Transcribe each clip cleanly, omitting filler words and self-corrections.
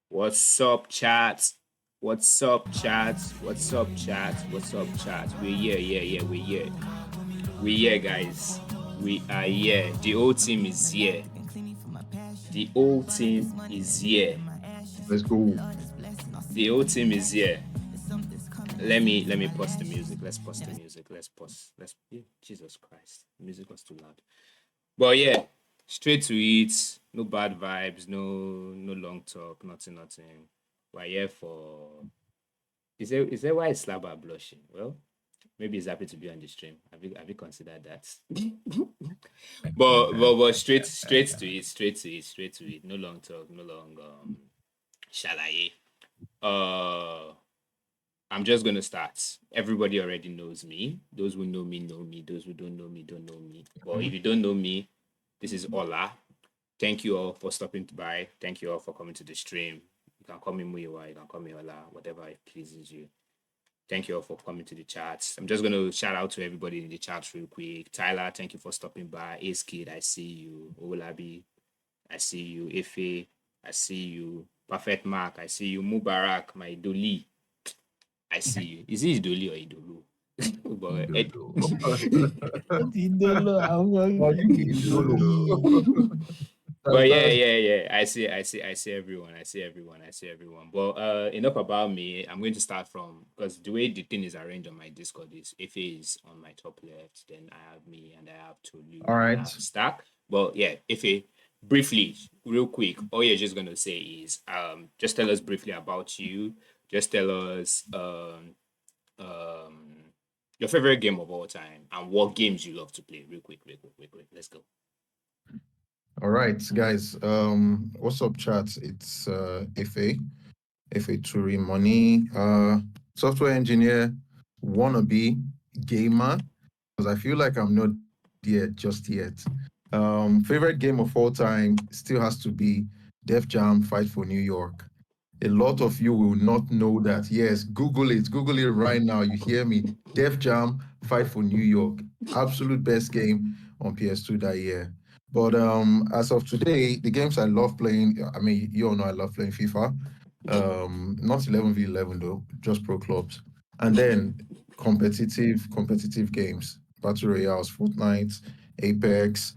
What's up, chat? What's up, chat? What's up, chat? What's up, chat? We're here, we're here. We're here, guys. We are here. The whole team is here. The whole team is here. Let's go. The whole team is here. Let me pause the music. Let's pause the music. Let's pause. Jesus Christ. The music was too loud. But yeah, straight to it. No bad vibes, no long talk, nothing. We're here for is there why is Slabber blushing? Well, maybe he's happy to be on the stream. Have you considered that? but straight to it. No long talk, no long shalaye. Uh I'm just gonna start. Everybody already knows me. Those who know me know me. Those who don't know me don't know me. But if you don't know me, this is Ola. Thank you all for stopping by. Thank you all for coming to the stream. You can call me Muiwa, you can call me Ola, whatever it pleases you. Thank you all for coming to the chat. I'm just gonna shout out to everybody in the chat real quick. Tyler, thank you for stopping by. Ace Kid, I see you. Olabi, I see you. Ife, I see you. Perfect Mark, I see you. Mubarak, my Idoli, I see you. Is it Idoli or Idolu? but But yeah, That's I see everyone. I see everyone. But enough about me. I'm going to start from because the way the thing is arranged on my Discord is Efe is on my top left, then I have me and I have Tolu all and I right. have Stack. But yeah, Efe, briefly, real quick, all you're just gonna say is just tell us briefly about you. Just tell us um your favorite game of all time and what games you love to play. Real quick, real quick, real quick. Let's go. All right, guys. What's up, chat? It's Fa Turi Money, software engineer, wannabe gamer, because I feel like I'm not there just yet. Favorite game of all time still has to be Def Jam Fight for New York. A lot of you will not know that. Yes, Google it right now. You hear me? Def Jam Fight for New York. Absolute best game on PS2 that year. But as of today, the games I love playing, I mean, you all know I love playing FIFA. Not 11v11 though, just pro clubs. And then competitive games, Battle Royales, Fortnite, Apex,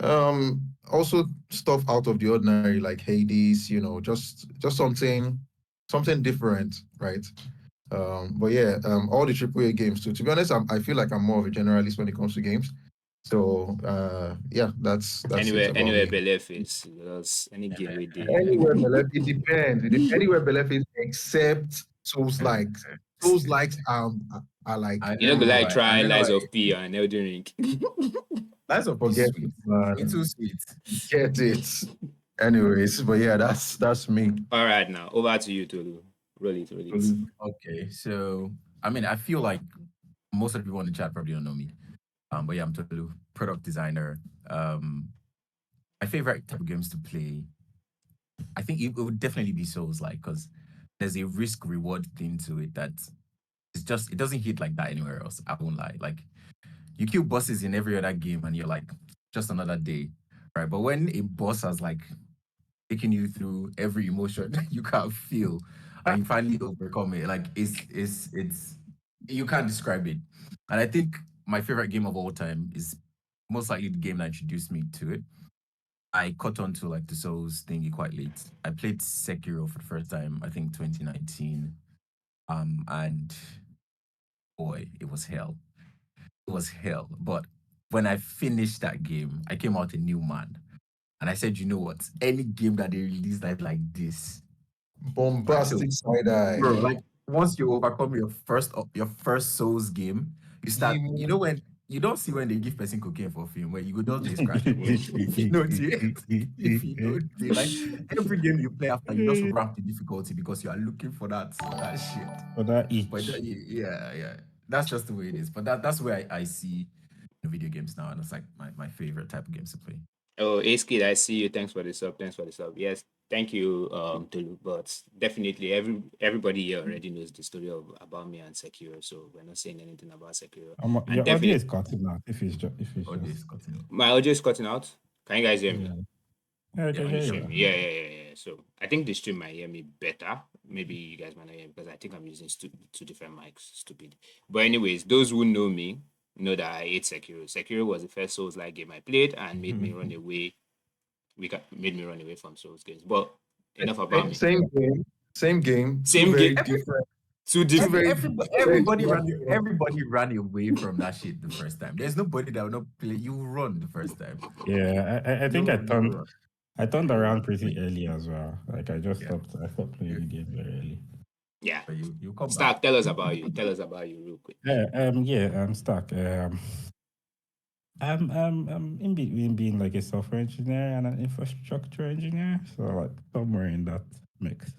also stuff out of the ordinary like Hades, just something different, right? But yeah, all the AAA games too. To be honest, I feel like I'm more of a generalist when it comes to games. So yeah, that's it about Anywhere me. belief is because any game we did like Anywhere Belef, it depends. Anywhere Belef is except Souls likes are like you know go like I try don't know Lies why. of P and Elden Ring. Lies of Peace forget is it, sweet. It's man. too sweet. Get it. Anyways, but yeah, that's me. All right, now over to you, Tolu. Roll it, roll it. Okay, so I mean, I feel like most of the people in the chat probably don't know me. But yeah, I'm Tolu, product designer. Um, my favorite type of games to play, I think it would definitely be Souls like because there's a risk reward thing to it that it doesn't hit like that anywhere else. I won't lie. Like you kill bosses in every other game and you're like just another day, right? But when a boss has like taking you through every emotion you can feel and you finally overcome it, like it's you can't describe it. And I think my favorite game of all time is most likely the game that introduced me to it. I caught on to like the Souls thingy quite late. I played Sekiro for the first time, I think 2019. And boy, it was hell. It was hell. But when I finished that game, I came out a new man. And I said, you know what? Any game that they release that like this, right? So, Bombastic side eye. bro, like once you overcome your first Souls game, you start. You know when you don't see when they give person cocaine for film where you go don't they scratch the body. If you know the if you know the like every game you play after you just ramp the difficulty because you are looking for that shit. For that But itch. yeah, that's just the way it is. But that's where I see video games now, and it's like my favorite type of games to play. Oh, Ace Kid, I see you. Thanks for the sub. Thanks for the sub. Yes, thank you, Tolu. But definitely, everybody here already knows the story of about me and Sekiro, so we're not saying anything about Sekiro. And Your audio definitely, is cutting out if it's All this just cutting. my audio is cutting out. Can you guys hear me? yeah. Yeah, I Yeah, can when you hear Can you say you hear now. me? that. Yeah. So I think the stream might hear me better. Maybe you guys might not hear me because I think I'm using two different mics. Stupid. But anyways, those who know me know that I hate Sekiro. Sekiro was the first Souls-like game I played and made me run away. Made me run away from Souls games. But enough about me. Same game. Same game. Same Two very game. different. Two different. Everybody ran away from that shit the first time. There's nobody that will not play. You run the first time. Yeah, I think You run. I turned around pretty early as well. Like I just Yeah. stopped playing the game very early. Yeah. But you come Stark, back. tell us about you. Tell us about you real quick. I'm stuck. I'm in between being like a software engineer and an infrastructure engineer, so like somewhere in that mix.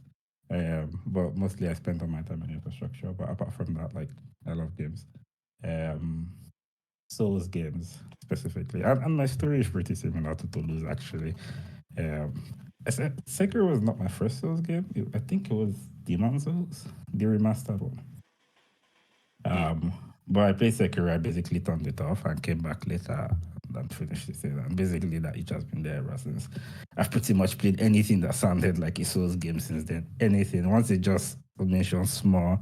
But mostly I spend all my time in infrastructure. But apart from that, like I love games. Souls games specifically, and my story is pretty similar to Tolu's actually. Sekiro was not my first Souls game. I think it was Demon Souls, the remastered one. But I played Sekiro. I basically turned it off and came back later and finished it. And basically, that itch has been there ever since. I've pretty much played anything that sounded like a Souls game since then. Anything. Once it just mentioned small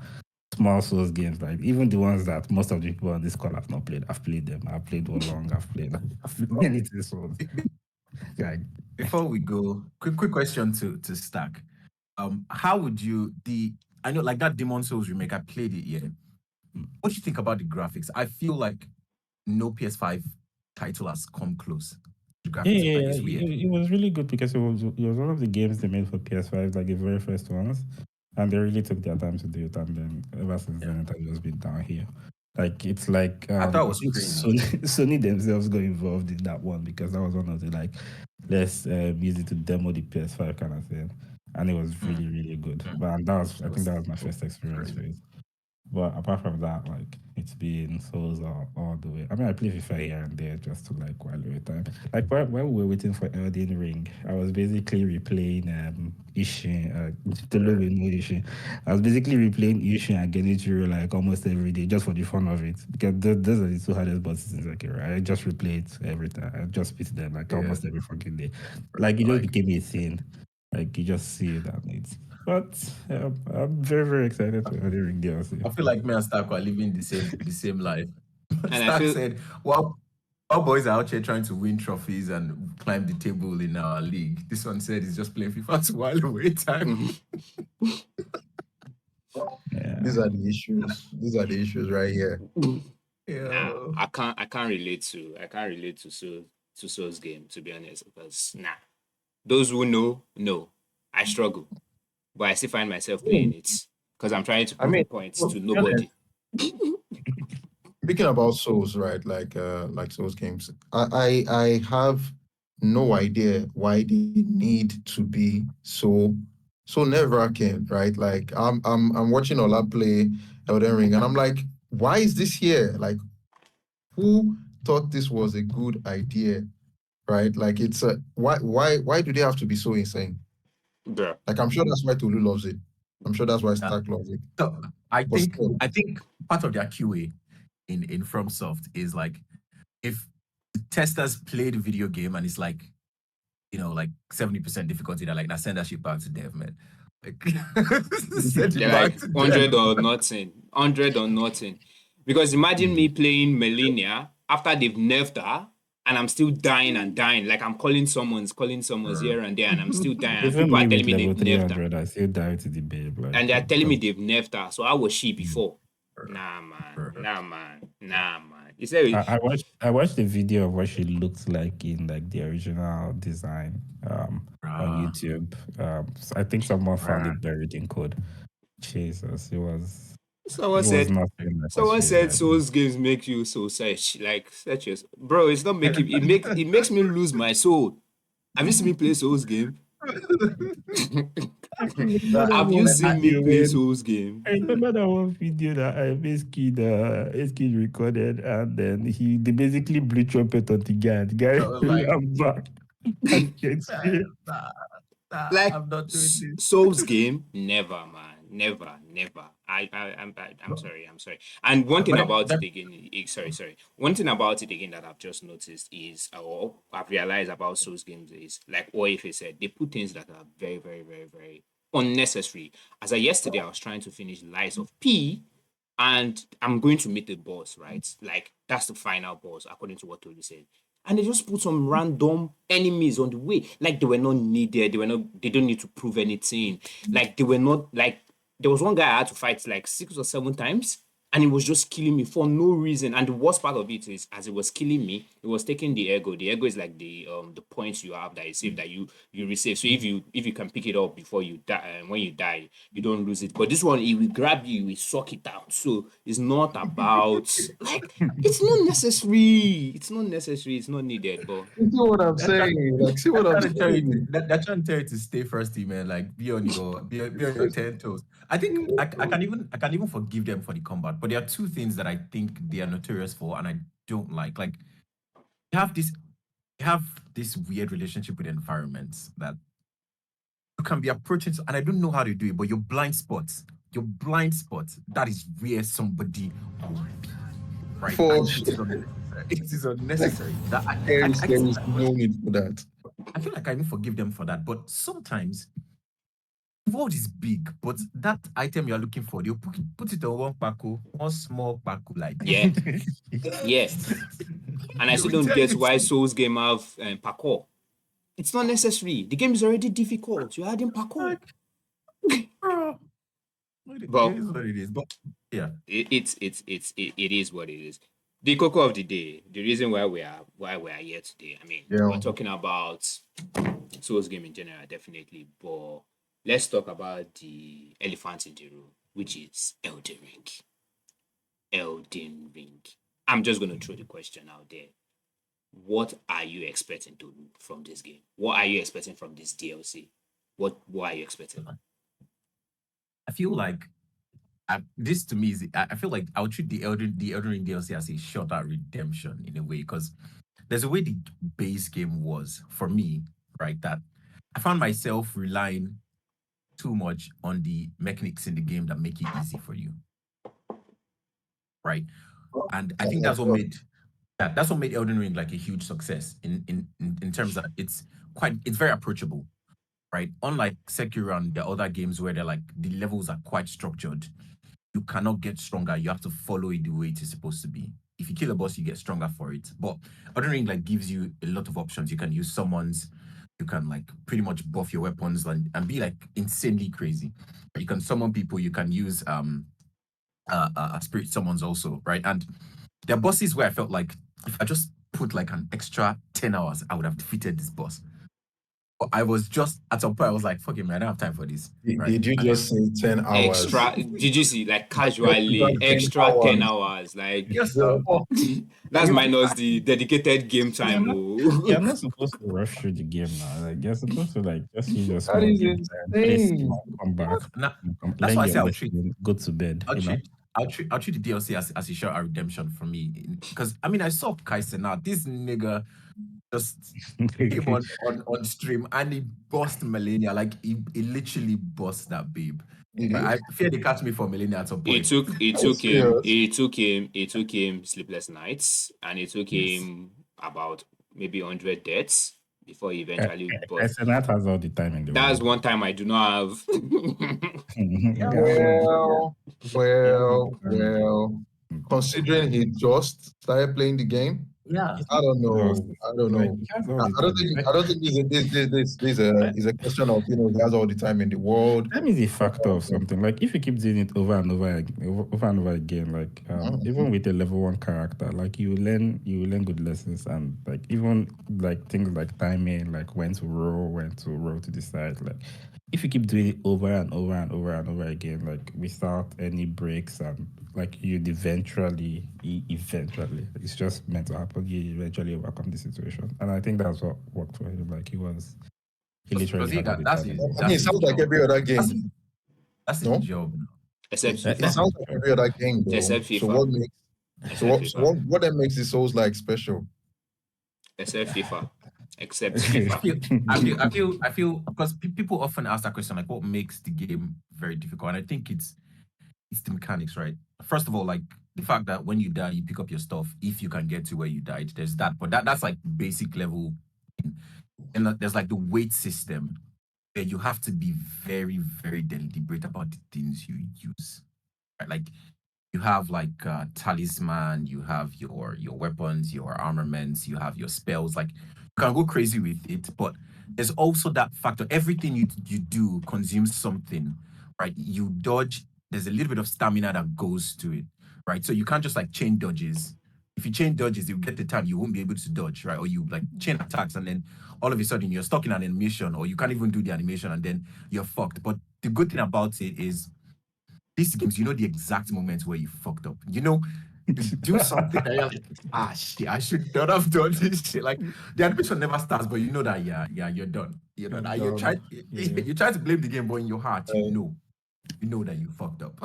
Souls games, like even the ones that most of the people on this call have not played, I've played them. I've played Wolong. I've played anything Souls. Like, Before we go, quick question to Stack. How would you I know like that Demon Souls remake, I played it, yeah. What do you think about the graphics? I feel like no PS5 title has come close. The graphics yeah, like, it's weird. it was really good because it was one of the games they made for PS5, like the very first ones, and they really took their time to do it. And then ever since then, it has just been down here. Like it's like I thought it was think crazy. Sony themselves got involved in that one because that was one of the like let's use it to demo the PS5 kind of thing, and it was really really good. But and that was I think that was my first experience with it. But apart from that, like it's been Souls all the way. I mean, I play FIFA here and there just to like while away time. Like while we were waiting for Elden Ring, I was basically replaying Ishin. To live with no Ishin. I was basically replaying Ishin and Genichiro like almost every day just for the fun of it because those are the two hardest bosses in Sekiro. I just replay it every time. I just beat them like almost every fucking day. Like it just became a thing. Like you just see it and it's. But I'm very, very excited for Elden Ring DLC. I feel like me and Stack are living the same life. And I Stack feel- said, well, our boys are out here trying to win trophies and climb the table in our league. This one said he's just playing FIFA to while away time. Yeah. These are the issues. These are the issues right here. Yeah. I can't relate to Souls game, to be honest, because those who know I struggle, but I still find myself playing it because I'm trying to prove a point to nobody. Speaking about Souls, right? Like Souls games, I have no idea why they need to be so nerve-wracking, right? Like I'm watching Ola play Elden Ring, and I'm like, why is this here? Like, who thought this was a good idea, right? Like, it's why do they have to be so insane? Bruh. Like, I'm sure that's why Tolu loves it. I'm sure that's why Stark loves it. So I But think still. part of their QA in FromSoft is like if the testers play the video game and it's like, you know, like 70% difficulty, they're like, now send that shit back to dev, man. Like, send it They're back like to 100 dev. or nothing. 100 or nothing. Because imagine me playing Melania after they've nerfed her and I'm still dying and dying. Like I'm calling someone's here and there and I'm still dying. And Even people are me telling with me level they've nerfed her. 300, I still die to the babe. Like, And they're telling me they've nerfed her. So how was she before? Nah, man. You say I watched the video of what she looked like in like the original design on YouTube. So I think someone found it buried in code. Jesus, it was. someone it said was nothing like someone what she said had. Souls games make you so search your bro. It's not making it makes me lose my soul. Have you seen me play Souls game? Have you seen me play Souls game? I remember that one video that Kid recorded, and then they basically blew trumpet on the guy. The guy I was like, ran back. And I'm not doing this. Souls game, never, man. Never. I'm sorry. And one thing But about that, it again, sorry. One thing about it again that I've just noticed is, or I've realized about Souls games is, like what if it said, they put things that are very, very, very, very unnecessary. As of yesterday, I was trying to finish Lies of P, and I'm going to meet the boss, right? Like that's the final boss, according to what Tolu said. And they just put some random enemies on the way, like they were not needed. They don't need to prove anything. Like they were not like there was one guy I had to fight like 6 or 7 times, and he was just killing me for no reason. And the worst part of it is, as it was killing me, it was taking the ego. The ego is like the points you have that you save, that you receive. So if you can pick it up before you die, when you die, you don't lose it. But this one, it will grab you, it will suck it out. So it's not about like it's not necessary. It's not necessary. It's not needed. But You see what I'm that, that, saying? Like, see what I'm trying to tell you saying? they're trying to tell you to stay thirsty, man. Like be on your 10 toes. I think I can even forgive them for the combat, but there are two things that I think they are notorious for, and I don't like. Like you have this you have this weird relationship with environments that you can be approaching, and I don't know how to do it, but your blind spots, that is where somebody will be, right? For And it is unnecessary. That there is no need for that. I feel like I can forgive them for that, but sometimes the world is big, but that item you're looking for, they'll put it on one small paku like yeah, yeah. And I They still will don't tell get you, why Souls game have parkour. It's not necessary. The game is already difficult. You're adding parkour. bro, But it is what it is. But yeah, it is what it is. The cocoa of the day, the reason why we are here today. I mean, Yeah. we're talking about Souls game in general, definitely, but let's talk about the elephant in the room, which is Elden Ring. Elden Ring. I'm just gonna throw the question out there. What are you expecting from this game? What are you expecting from this DLC? What are you expecting? I feel like this to me is I feel like I would treat the Elden Ring DLC as a shot at redemption in a way, because there's a way the base game was for me, right? That I found myself relying too much on the mechanics in the game that make it easy for you, right? And I think that's what made Elden Ring like a huge success in terms that it's very approachable, right? Unlike Sekiro and the other games where they're like the levels are quite structured, you cannot get stronger. You have to follow it the way it is supposed to be. If you kill a boss, you get stronger for it. But Elden Ring like gives you a lot of options. You can use summons. You can like pretty much buff your weapons and be like insanely crazy. You can summon people. You can use spirit summons also, right? And there are bosses where I felt like if I just put like an extra 10 hours, I would have defeated this boss. But I was just at some point, I was like, fuck it, man, I don't have time for this. Right? Did you And just say 10 hours? Extra, did you see, like casually, Just 10 extra hours. 10 hours? Like, yes, Yeah. that's minus the dedicated game time. You're not supposed to rush through the game now. Like you're supposed to like just use your small That is game time, play insane. small, come back, that's learn why I your say I'll treat lesson, go to bed. I'll treat the DLC as a short redemption for me. Because I mean I saw Kaisen now. This nigga just came on stream and he bust Millennia. Like he literally bust that babe. I fear they catch me for Millennia at some point. It took him sleepless nights, and it took him about maybe 100 deaths before he eventually. But Senat has all the time in the that's world. one time I do not have. Well. Considering he just started playing the game, Yeah, I don't know. Like, he has all the time. I don't think it's a question of he has all the time in the world. That is a factor of something. Like if you keep doing it over and over again, like even with a level 1 character, like you learn good lessons, and like even like things like timing, like when to roll to the side. Like if you keep doing it over and over and over and over again, like without any breaks, and like you'd eventually, it's just meant to happen. You eventually overcome the situation, and I think that's what worked for him. Like he literally had all the time. I mean, it sounds like every other game. That's No? his job. Except It FIFA. sounds like every other game, though. Except So FIFA. what then makes the Souls like special? Except FIFA. except I FIFA. feel, I feel, because people often ask that question, like, what makes the game very difficult? And I think it's the mechanics, right? First of all, like the fact that when you die, you pick up your stuff if you can get to where you died. There's that, but that's like basic level. And there's like the weight system where you have to be very, very deliberate about the things you use. Right? Like you have like talisman, you have your weapons, your armaments, you have your spells. Like you can go crazy with it, but there's also that factor. Everything you do consumes something, right? You dodge. There's a little bit of stamina that goes to it, right? So you can't just like chain dodges. If you chain dodges, you get the time you won't be able to dodge, right? Or you like chain attacks, and then all of a sudden you're stuck in an animation, or you can't even do the animation, and then you're fucked. But the good thing about it is these games, you know the exact moments where you fucked up. You know, you do something that you're like, ah shit, I should not have done this shit. Like the animation never starts, but you know that yeah, you're done. You're done. And Yeah. you try to blame the game, but in your heart, Uh, you know that you fucked up.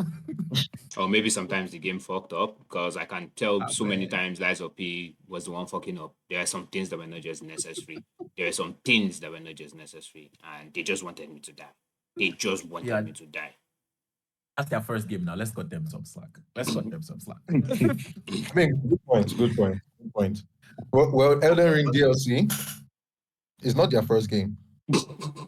Or maybe sometimes the game fucked up because I can tell Ah, so many man. times Lies of P was the one fucking up. There are some things that were not just necessary. There are some things that were not just necessary, and they just wanted me to die. They just wanted Yeah, me to die. that's their first game now. Let's cut them some slack. Let's cut them some slack. I mean, good point. Good point. Good point. Well, Elden Ring DLC is not their first game.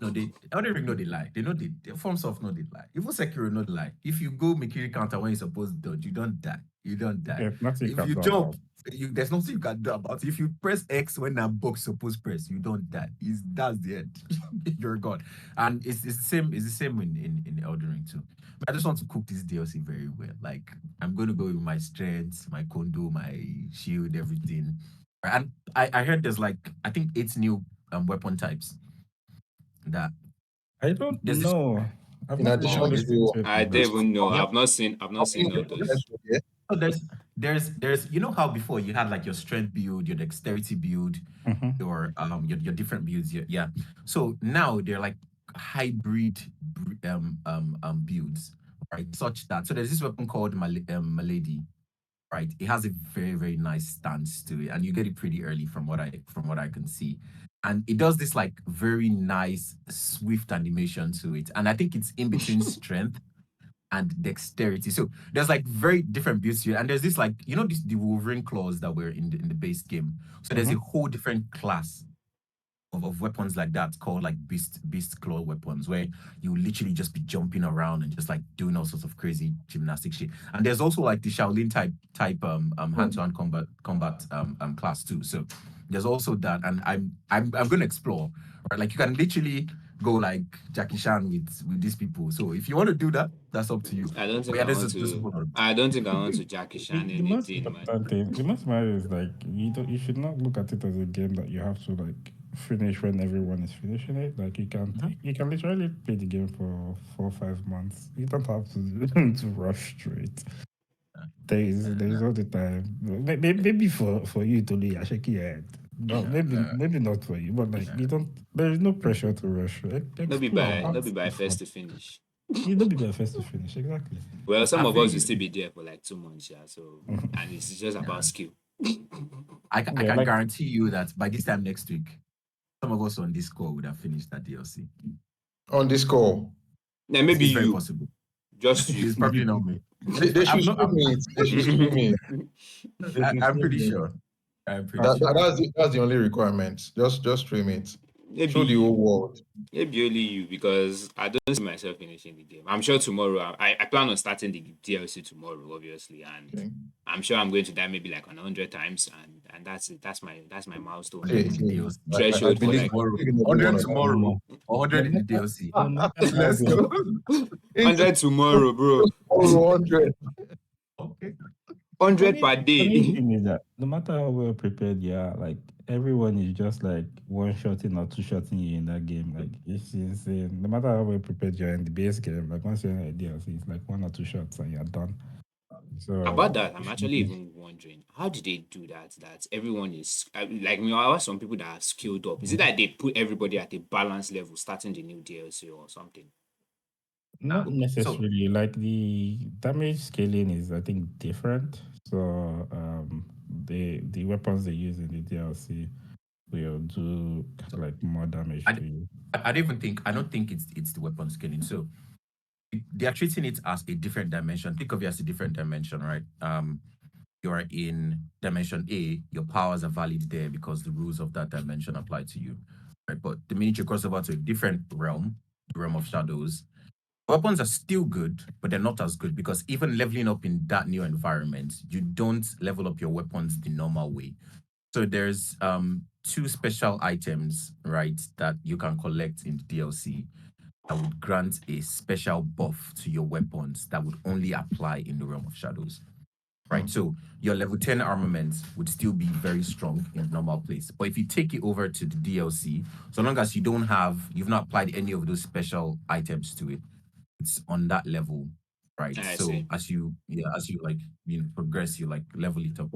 No, they Elden Ring know they lie. They know they form soft know they lie. Even Sekiro know they lie. If you go Mikiri counter when you're supposed to dodge, you don't die. You don't die. There's nothing you If can you do jump, about. there's nothing you can do about it. If you press X when that box supposed press, you don't die. That's the end. You're gone. And it's the same. It's the same in Elden Ring too. But I just want to cook this DLC very well. Like I'm going to go with my strength, my kondo, my shield, everything. And I heard there's like I think 8 new weapon types that I don't there's this. know. I've In not even addition Oh, listened to to it I don't enough. even know. Yep. I've not how many seen all weapons those. were there? So there's you know how before you had like your strength build, your dexterity build, Mhm. your different builds. Yeah. So now they're like hybrid builds, right? Such that so there's this weapon called Malady, right? It has a very, very nice stance to it, and you get it pretty early from what I can see. And it does this like very nice swift animation to it. And I think it's in between strength and dexterity. So there's like very different builds here. And there's this like, you know, the Wolverine claws that were in the base game. So there's a Mhm. whole different class of weapons like that called like beast claw weapons where you literally just be jumping around and just like doing all sorts of crazy gymnastic shit. And there's also like the Shaolin type hand-to-hand combat class too. So there's also that, and I'm gonna explore, right? Like you can literally go like Jackie Chan with these people. So if you want to do that, that's up to you. I don't But think yeah, I want there's a to. whole lot of I don't think I want to Jackie The, Chan the most anything, man. important thing, the most matter is like you should not look at it as a game that you have to like finish when everyone is finishing it. Like Mhm. you can literally play the game for 4 or 5 months. You don't have to to rush through it. There is all the time. Maybe for you to do shake your head. No, maybe not for you, but like you don't. There is no pressure to rush. Explore. No be Have by fun. first to finish. You don't be the first to finish. Exactly. Well, some I of feel us will you. still be there for like 2 months, yeah. So and it's just about Yeah. skill. I Yeah, can like guarantee you that by this time next week, some of us on this call would have finished that DLC. On this call? Now maybe It's very you, possible. just you. It's probably not me. They should I'm not. stream it. They should stream it. They should I'm stream pretty it. sure. I'm pretty sure. That's the only requirement. Just stream it. Maybe Show the whole you. world. Maybe only you because I don't see myself finishing the game. I'm sure tomorrow I plan on starting the DLC tomorrow, obviously, and Okay. I'm sure I'm going to die maybe like 100 times, and that's it. That's my milestone, 100 See, in my the see. DLC. I threshold for believe like Tomorrow. you're gonna do one 100 of that. tomorrow. Or 100 no in the matter DLC. no matter how Let's well go. It's 100 tomorrow, bro. 100. Okay. 100 per funny day. thing is that no matter how well prepared you are, like everyone is just like one shotting or two shotting you in that game. Like it's insane. No matter how well prepared you are in the base game, like once you're in a DLC, it's like one or two shots and you're done. So About that, I'm if actually you, even wondering how did they do that? That everyone is like me. I have some people that are skilled up. Is it that they put everybody at a balance level starting the new DLC or something? not Now, so necessarily like the damage scaling is I think different. So the weapons they use in the DLC will do like more damage I, to you. I don't think it's the weapon scaling. So they are treating it as a different dimension. Think of it as a different dimension, right? You're in dimension A, your powers are valid there because the rules of that dimension apply to you, right? But the minute you cross over to a different realm, the realm of shadows, weapons are still good, but they're not as good because even leveling up in that new environment, you don't level up your weapons the normal way. So there's two special items, right, that you can collect in the DLC that would grant a special buff to your weapons that would only apply in the realm of shadows. Right. So your level 10 armament would still be very strong in the normal place. But if you take it over to the DLC, so long as you've not applied any of those special items to it, it's on that level, right? I So see. as you like, progress, you like level it up.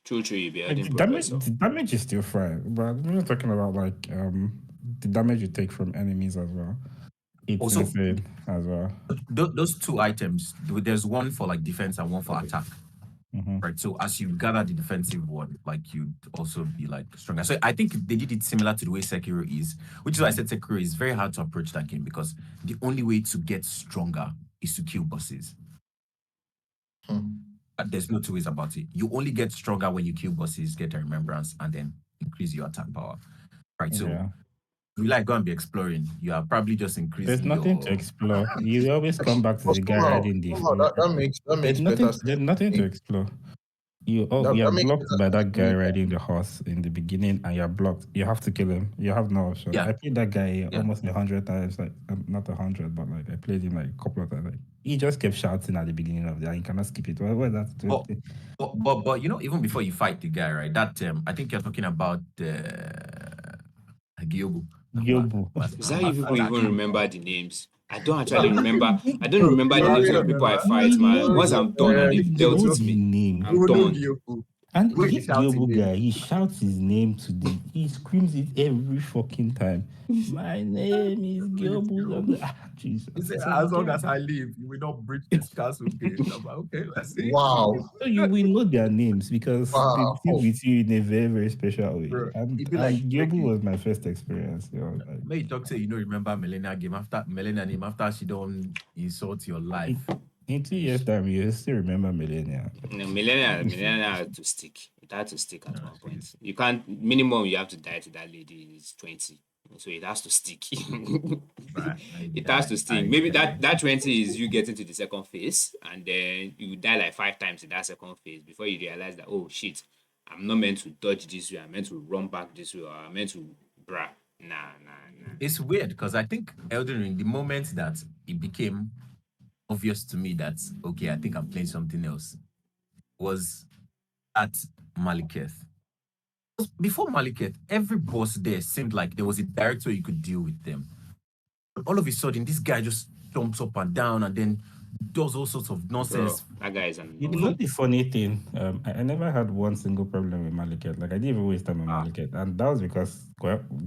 True, you be Like, adding progressor. the damage is still fine, but we're talking about like the damage you take from enemies as well. It's Also, insane as well. those two items, there's one for like defense and one for attack. Mhm. Right. So as you gather the defensive one, like you'd also be like stronger. So I think they did it similar to the way Sekiro is, which is why I said Sekiro is very hard to approach that game because the only way to get stronger is to kill bosses. There's no two ways about it. You only get stronger when you kill bosses, get a remembrance, and then increase your attack power. Right. So Yeah. if you like go and be exploring, you are probably just There's increasing nothing to your explore. You always come back to But the guy somehow, riding the. somehow that makes better sense. There's nothing to explore. That, You're that makes blocked better by sense that to me. guy riding the horse in the beginning, and you're blocked. You have to kill him. You have no option. Yeah. I played that guy Yeah. almost 100 times, like not 100, but like I played him like a couple of times. Like, he just kept shouting at the beginning of the. You cannot skip it. What that's But, but even before you fight the guy, right? That I think you're talking about Gyobu. Gyobu. Is that you people even remember the names? I don't actually Nah, remember. I don't Bro, remember the sorry, names of the people I fight, we man. know Once the I'm done and they've we dealt know with the me, name. I'm done. And When he this shouts Gyobu his guy, he shouts his name to the. He screams it every fucking time. My name is Gyobu. Jesus. He said, So as long yeah. as I live, you will not breach this castle gate. I'm like, okay, let's see. wow, So you will know their names because they wow. sit with you in a very, very special way. Bro, And it'd be like Gyobu was my first experience. Like, May doctor, remember Melania game after Melania name after she don't insult your life. in 2 years' time, you still remember Millennia. No, millennia had to stick. It had to stick at one point. You can't minimum you have to die to that lady is 20. So it has to stick. Right. It has to stick. Maybe that 20 is you getting to the second phase, and then you die like 5 times in that second phase before you realize that, oh shit, I'm not meant to dodge this way, I'm meant to run back this way, or I'm meant to bruh. Nah. It's weird because I think Elden Ring, the moment that it became obvious to me that okay, I think I'm playing something else, was at Maliketh. Before Maliketh, every boss there seemed like there was a direct way you could deal with them. But all of a sudden, this guy just jumps up and down and then does all sorts of Bro, nonsense. that guy is an You know the funny thing, I never had one single problem with Maliket. Like I didn't even waste time on Maliket, and that was because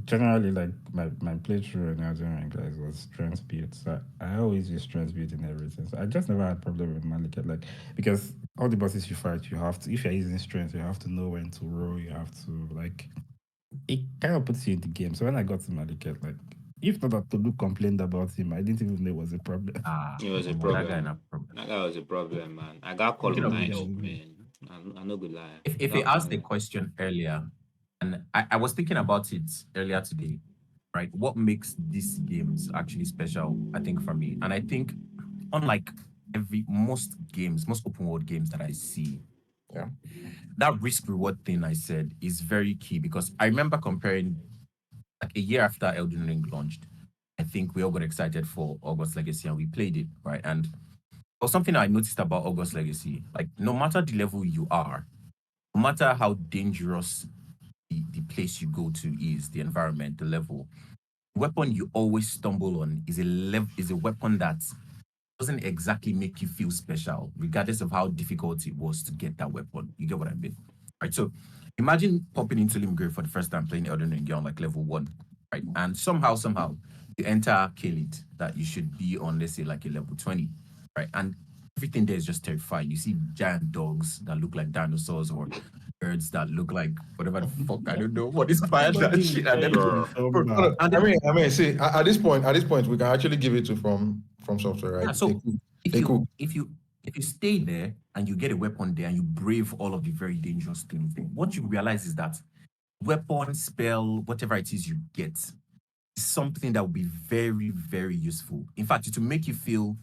generally, like my playthrough in Elden Ring guys was strength build. So I always use strength build in everything. So I just never had problem with Maliket, like because all the bosses you fight, you have to if you're using strength, you have to know when to roll. You have to like it kind of puts you in the game. So when I got to Maliket, like if not that Tolu complained about him, I didn't even know it was a problem. It was a problem. That guy was a problem, man. I got call Speaking of line which, up, man. I'm not gonna lie. if you asked the question earlier, and I was thinking about it earlier today, right? What makes these games actually special, I think, for me? And I think, unlike most games, most open world games that I see, Yeah. that risk reward thing I said is very key because I remember comparing like a year after Elden Ring launched. I think we all got excited for August Legacy and we played it, right? And or something I noticed about August Legacy, like no matter the level you are, no matter how dangerous the place you go to is, the environment, the level, the weapon you always stumble on is a weapon that doesn't exactly make you feel special, regardless of how difficult it was to get that weapon. You get what I mean? Right. So imagine popping into Limgrave for the first time playing Elden Ring, you're on like level 1, right? And somehow, you enter Kalit that you should be on, let's say, like a level 20, right? And everything there is just terrifying. You see giant dogs that look like dinosaurs, or birds that look like whatever the fuck, I don't know what inspired that Somebody shit. And then, Bro. bro, and then, I mean, see, at this point, we can actually give it to from software, right? yeah, so if They cook. you stay there and you get a weapon there and you brave all of the very dangerous things, what you realize is that weapon, spell, whatever it is you get, is something that will be very, very useful. In fact, it will make you feel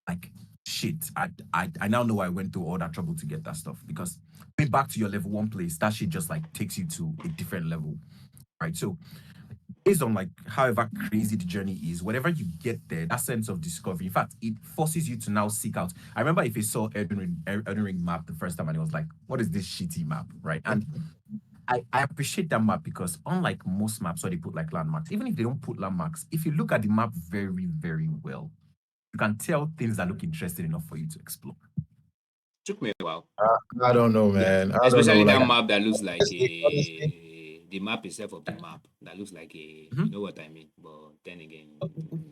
like shit. I now know I went through all that trouble to get that stuff, because going back to your level 1 place, that shit just like takes you to a different level, right? So based on like however crazy the journey is, whatever you get there, that sense of discovery, in fact, it forces you to now seek out. I remember if you saw Elden Ring map the first time and it was like, what is this shitty map, right? And I appreciate that map because unlike most maps where they put like landmarks, even if they don't put landmarks, if you look at the map very, very well, you can tell things that look interesting enough for you to explore. Took me a while. I don't know, man. I don't know. Especially that Like, map that looks like honestly, the map itself of the map that looks like a Mhm. you know what I mean. But then again,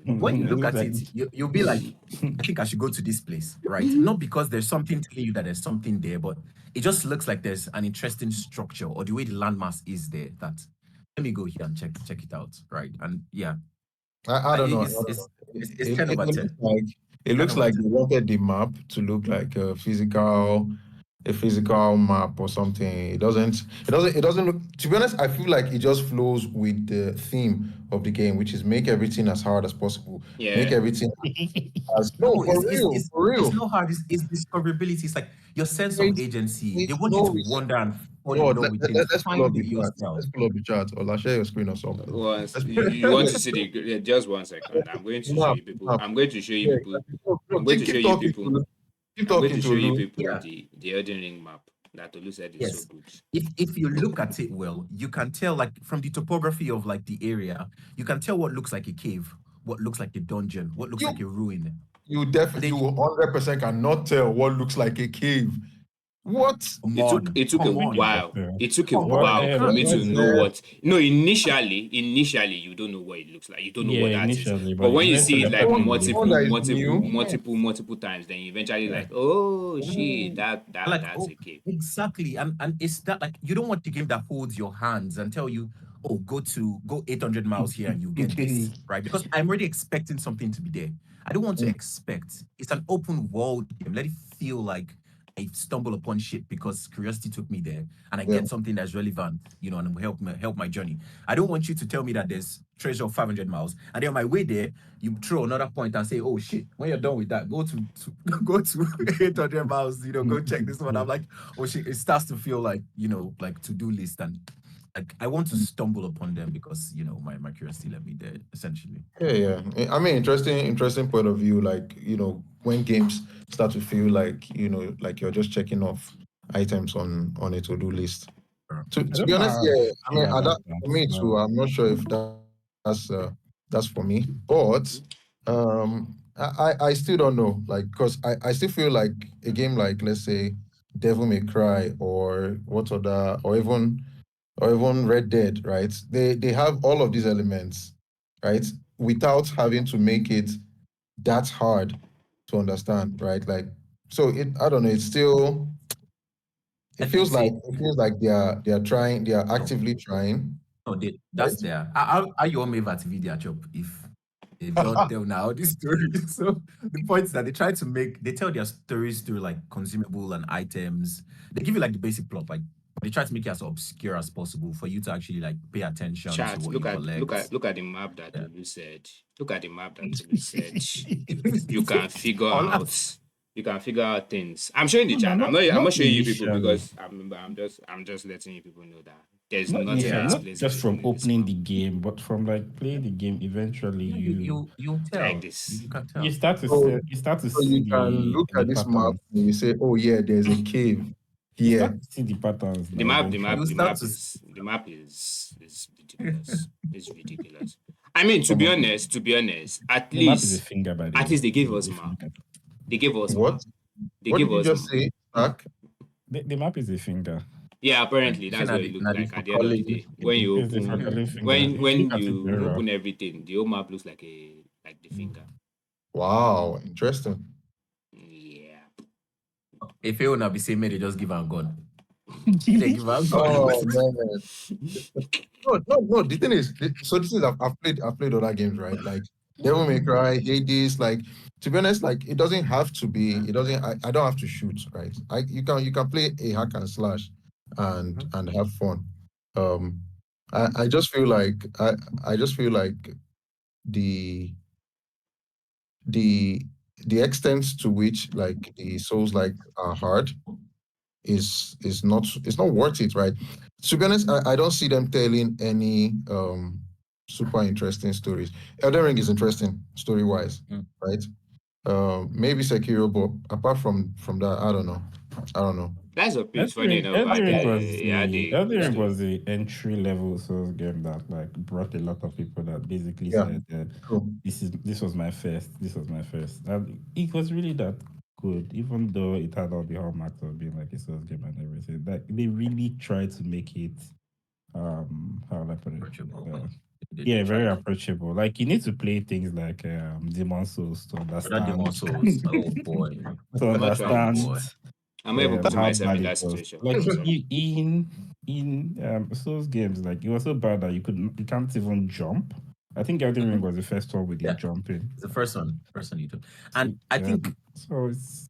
When you It look looks at like- it, you'll be like, I think I should go to this place, right? Not because there's something telling you that there's something there, but it just looks like there's an interesting structure or the way the landmass is there that let me go here and check it out, right? And yeah, I don't know. I it's don't it's, know. it's 10 over 10. It looks 10 over like 10. they wanted the map to look like a physical map or something. It doesn't look, to be honest, I feel like it just flows with the theme of the game, which is make everything as hard as possible. Make yeah, everything as No, no, for real, for it's real. not hard. It's discoverability. It's like your sense of It's, agency. They it's want you no to wander and fall in Lord, love with things. let's pull Find up the your chart. style. Let's pull up the chart, or I'll share your screen or something. once Let's you want to see just 1 second. I'm going to show map, you people. map. I'm going to show you Yeah, people. no, I'm going to show keep you talking people. to keep I'm going talking to to show you Lu. people Yeah. the Elden Ring map that Tolu said is so Yes. good. If you look at it well, you can tell like from the topography of like the area, you can tell what looks like a cave, what looks like a dungeon, what looks You like a ruin. you And definitely then you 100% cannot tell what looks like a cave. What? It took a come on. while. It took a Come on, while you for can't. me to What know the what. No, initially, you don't know what it looks like. You don't know Yeah, what that is. initially, But but when you see eventually it after like playing the one multiple, that is multiple, new? multiple, multiple times, then you eventually Yeah. like, oh shit, Like, that's oh, a cave. exactly. And it's that like you don't want the game that holds your hands and tell you, oh, go 800 miles here and you get this, right? Because I'm already expecting something to be there. I don't want to expect. It's an open world game. Let it feel like I stumble upon shit because curiosity took me there and I Yeah. get something that's relevant, you know, and will help my journey. I don't want you to tell me that there's treasure of 500 miles and then on my way there, you throw another point and say, oh shit, when you're done with that, go to go to 800 miles, you know, go check this one. I'm like, oh shit, it starts to feel like, you know, like to-do list and like I want to stumble upon them because, you know, my curiosity led me there essentially. Yeah. I mean, interesting point of view. Like, when games start to feel like, like you're just checking off items on a to-do list. To I to be don't know honest, how I yeah. I mean, feel about that. for me too. I'm not sure if that's for me, but I still don't know. Like, because I still feel like a game like, let's say, Devil May Cry or what other or even Red Dead, right? They have all of these elements, right? Without having to make it that hard to understand, right? Like, so I don't know. It still I think see, it feels like they are trying, they are no, actively trying, no, right? that's there. Are you on my video chop if they don't tell now the story? So the point is that they try to they tell their stories through like consumable and items. They give you like the basic plot, like they try to make it as obscure as possible for you to actually like pay attention to Chat, what you collect. look at the map that Yeah. Tolu said. Look at the map that Tolu said. You can figure All out that- you can figure out things. I'm showing the No, chat. I'm not showing you people initially. because I'm just letting you people know that there's Not nothing Yeah. not explains just from everything in this opening map. the game, but from like playing the game. Eventually, Yeah, you Like tell. this. You can tell. you start to So, see, you start to so see you can look the at this map patterns. and you say, oh yeah, there's a cave You here. start to see the patterns The now. map, You start to the map is ridiculous. It's ridiculous. I mean, to be honest, at The map is a least finger, by the way. they gave us If you map. look at it. They gave us What? map. They What gave did you us just say, Mark? The map is a finger. yeah, apparently you say that's what it looked like at the end of the day. When you It's a open fucking finger. If you when look at it very you well. open everything, the whole map looks like the finger. Wow, interesting. Yeah. If you wanna be saying, may they just give her a gun. They give up. Oh man. No. The thing is, so this is I've played other games, right? Like Devil May Cry, Hades. Like to be honest, like it doesn't have to be. It doesn't. I don't have to shoot, right? You can play a hack and slash, and have fun. Um, I just feel like I just feel like the the the extent to which like the souls like are hard is not it's not worth it, right? To be honest, I don't see them telling any super interesting stories. Elden Ring is interesting story wise, right? Maybe Sekiro, but apart from that, I don't know. I don't know. That's a pitch. Funny enough, I Elden Ring story. was the entry level Souls game that like brought a lot of people that basically Yeah. said Cool. this was my first. And it was really that good, even though it had all the hallmarks of being like a Souls game and everything. Like they really tried to make it how will I put it? Yeah, very approachable. Like you need to play things like Demon Souls to understand. Demon Souls. Oh boy. To understand I'm able to put how myself bad in it that was. situation. Like in Souls games, like it was so bad that you can't even jump. I think Elden Ring was the first one with the jumping. It's the first one you took, and I think so. It's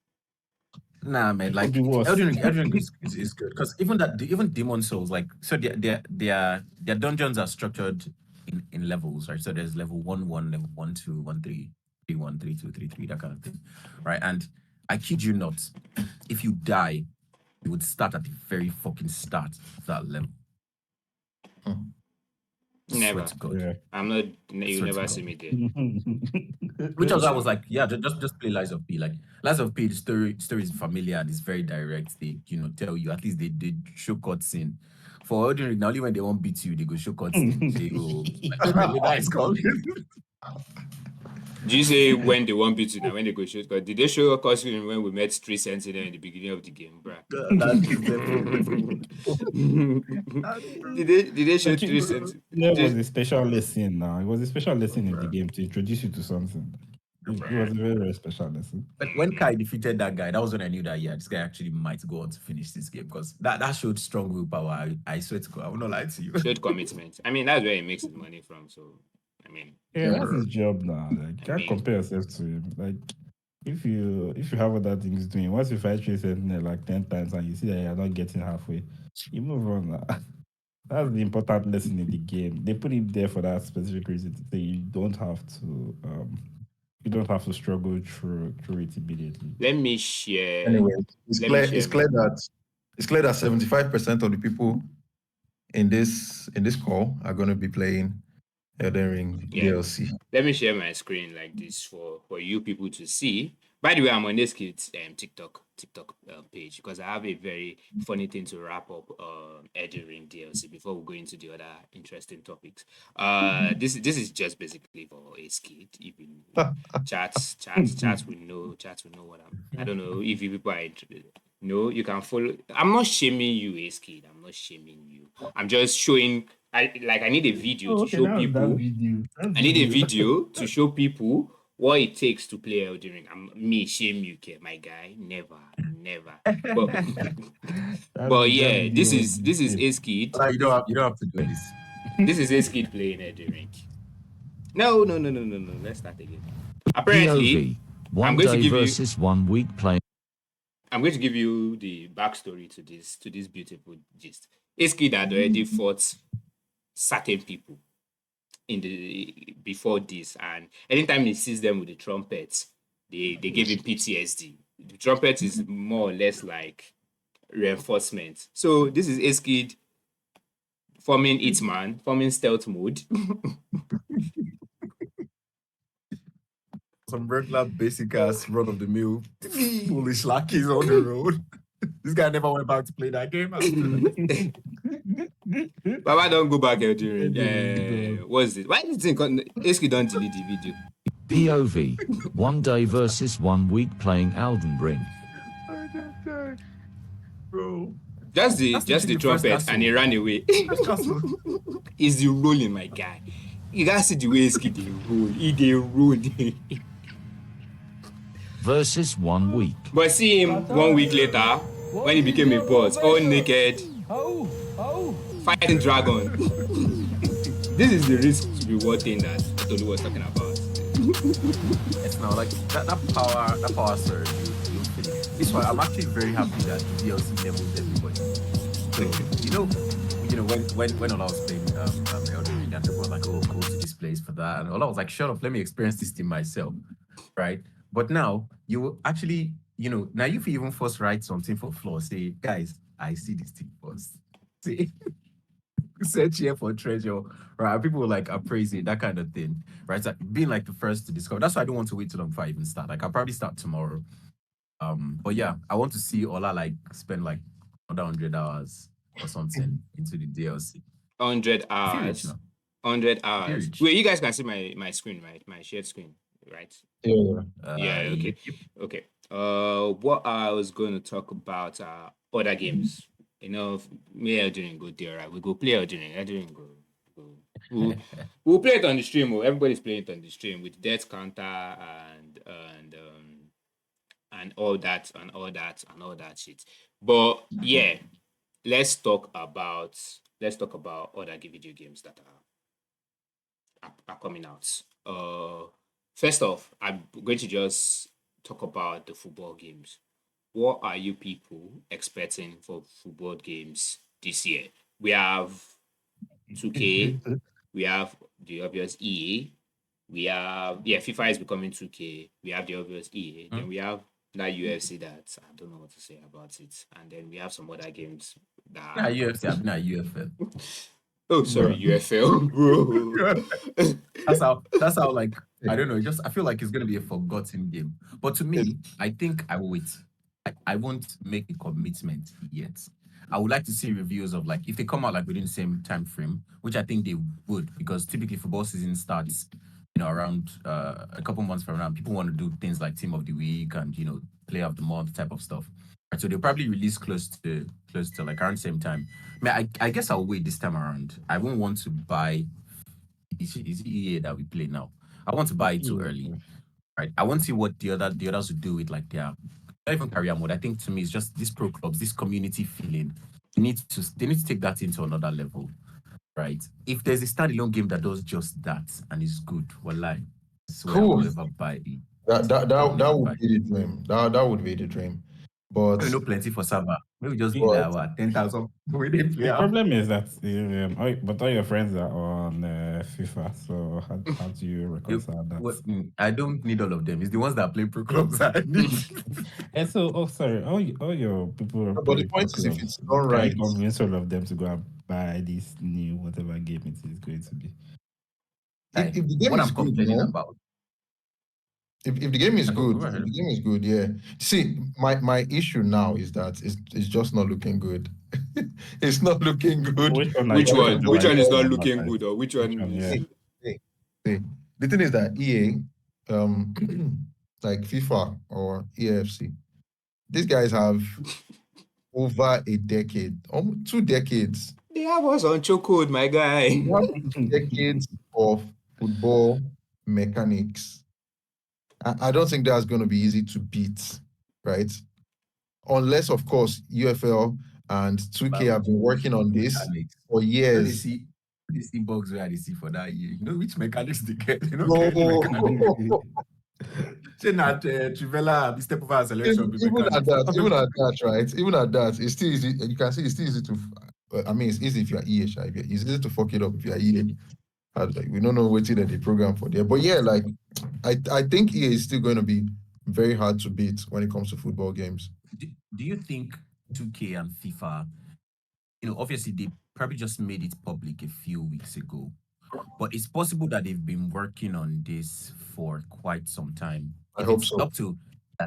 nah, man. Like Elden Ring is good because even Demon Souls, like so their dungeons are structured in levels, right? So there's level 1, level 1, 2, 1, 3, 3, 1, 3, 2, 3, 3, that kind of thing, right? And I kid you not, if you die, you would start at the very fucking start of that level. Never. Yeah. I'm not. You never see me there. Which was I was like, yeah, just play Lies of P. Like Lies of P, the story is familiar and it's very direct. They tell you at least they show cutscene. For Elden Ring, now only when they won't beat you, they go show cutscene. They go like, nice coming. Do you say when they won't beat you now when they go shoot? Because did they show a costume when we met Street Sentinel in the beginning of the game, bruh? did they show Street Sentinel? There was a special lesson now. It was a special lesson in the game to introduce you to something. It was a very, very special lesson. But when Kai defeated that guy, that was when I knew that this guy actually might go on to finish this game because that showed strong willpower. I swear to God, I will not lie to you. Showed commitment. I mean, that's where he makes his money from. So, I mean, that's his job now. Like, can't compare yourself to him. Like, if you have other things doing, once you fight Trace Sentinel like 10 times and you see that you're not getting halfway, you move on now. That's the important lesson in the game. They put it there for that specific reason to say you don't have to struggle through it immediately. Let me share. Anyway, it's clear that 75% of the people in this call are going to be playing Elden Ring DLC. Let me share my screen like this for you people to see. By the way, I'm on this kid's TikTok page because I have a very funny thing to wrap up Elden Ring DLC before we go into the other interesting topics. This is just basically for a skit. Even chats will know what I don't know if you people are interested. No, you can follow. I'm not shaming you, Ace Kid. I'm not shaming you. I'm just showing. I need a video to show people. I need a video to show people what it takes to play Elden Ring. Me shame you, my guy. Never. But yeah, this is Ace Kid. You don't have to do this. This is Ace Kid playing Elden Ring. No. Let's start again. Apparently, one day versus 1 week playing. I'm going to give you the backstory to this beautiful gist. Ace Kid had already fought certain people before this, and anytime he sees them with the trumpets, they give him PTSD. The trumpet is more or less like reinforcement. So this is Ace Kid forming Hitman, forming stealth mode. Some regular basic ass run of the mill foolish lackeys on the road. This guy never went back to play that game. Baba, don't go back Elden Ring. What's it? Why do you think Ace Kid don't delete the video? POV, 1 day versus 1 week playing Elden Ring. Bro. Just the trumpet and he ran away. It's the rolling, my guy. You gotta see the way Ace Kid they roll. Versus 1 week. But see him 1 week later, when he became a boss, all naked, Oh. fighting dragon. This is the risk to reward thing that Tolu was talking about. It's now like that power surge. You feel it. This one, I'm actually very happy that DLC levels everybody. So when Ola was playing Elden Ring, and people were like, "Oh, go to this place for that," and Ola was like, "Shut up, let me experience this thing myself." Right? But now you actually, now if you even first write something for floor, say, "Guys, I see this thing first." See, search here for treasure, right? People like appraise it, that kind of thing, right? So being like the first to discover. That's why I don't want to wait too long before I even start. Like I'll probably start tomorrow. But yeah, I want to see Ola like spend like another 100 hours or something into the DLC. 100 If you reach hours. now, 100 if you hours. reach. Wait, you guys can see my screen, right? My shared screen, right? Yeah. Yeah, okay. Yep. Okay. What I was going to talk about are other games. Me are doing good there, right? We go play Elden Ring. Elden Ring we'll play it on the stream. Everybody's playing it on the stream with death counter and all that and all that and all that shit. But yeah, let's talk about other video games that are coming out. First off, I'm going to just talk about the football games. What are you people expecting for football games this year? We have 2K, we have the obvious EA, we have FIFA is becoming 2K, we have the obvious EA, then we have that UFC that I don't know what to say about it, and then we have some other games Nah, that UFC, I've been at UFL. oh sorry, UFL, bro. That's how like I don't know, I feel like it's gonna be a forgotten game. But to me, I think I will wait. I won't make a commitment yet. I would like to see reviews of like if they come out like within the same time frame, which I think they would, because typically football season starts, around a couple months from now. People want to do things like team of the week and play of the month type of stuff. Right, so they'll probably release close to like around the same time. I guess I'll wait this time around. I won't want to buy. Is it EA that we play now? I want to buy it too early. Right. I want to see what the others would do with like their not even career mode. I think to me it's just these pro clubs, this community feeling. They need to take that into another level. Right. If there's a standalone game that does just that and is good, well, I swear I Cool. will never buy it. That would be the dream. That would be the dream. But We know plenty for server. Maybe just be But- like 10,000 when they play The out. problem is that but all your friends are on FIFA, so how do you reconcile that? I don't need all of them. It's the ones that play pro clubs I need. And so, sorry, all your people are but the playing pro point is, if clubs. it's done Can right, you convince all of them to go and buy this new whatever game it is going to be? if the game What is I'm good, complaining about. if the game is Go good, ahead. if the game is good, yeah. See, my issue now is that it's just not looking good. It's not looking good. Which one? Which one? Which one is not Which looking good, or which one one, is? yeah. See, the thing is that EA, like FIFA or EAFC, these guys have over a decade, almost 2 decades, They have us on chokehold, my guy. they have decades of football mechanics. I don't think that's going to be easy to beat, right? Unless, of course, UFL and 2K have been working on this for They years. see bugs where they see for that year. You know which mechanics they get? You know, No. say not Trivella, be step over selection. Even at that, right? Even at that, it's still easy. You can see it's still easy to. I mean, it's easy if you're EH. It's easy to fuck it up if you're EA. Like, we don't know what the program for there, but yeah, like I think EA is still going to be very hard to beat when it comes to football games. Do you think 2K and FIFA? Obviously they probably just made it public a few weeks ago, but it's possible that they've been working on this for quite some time. I If hope it's so. up to,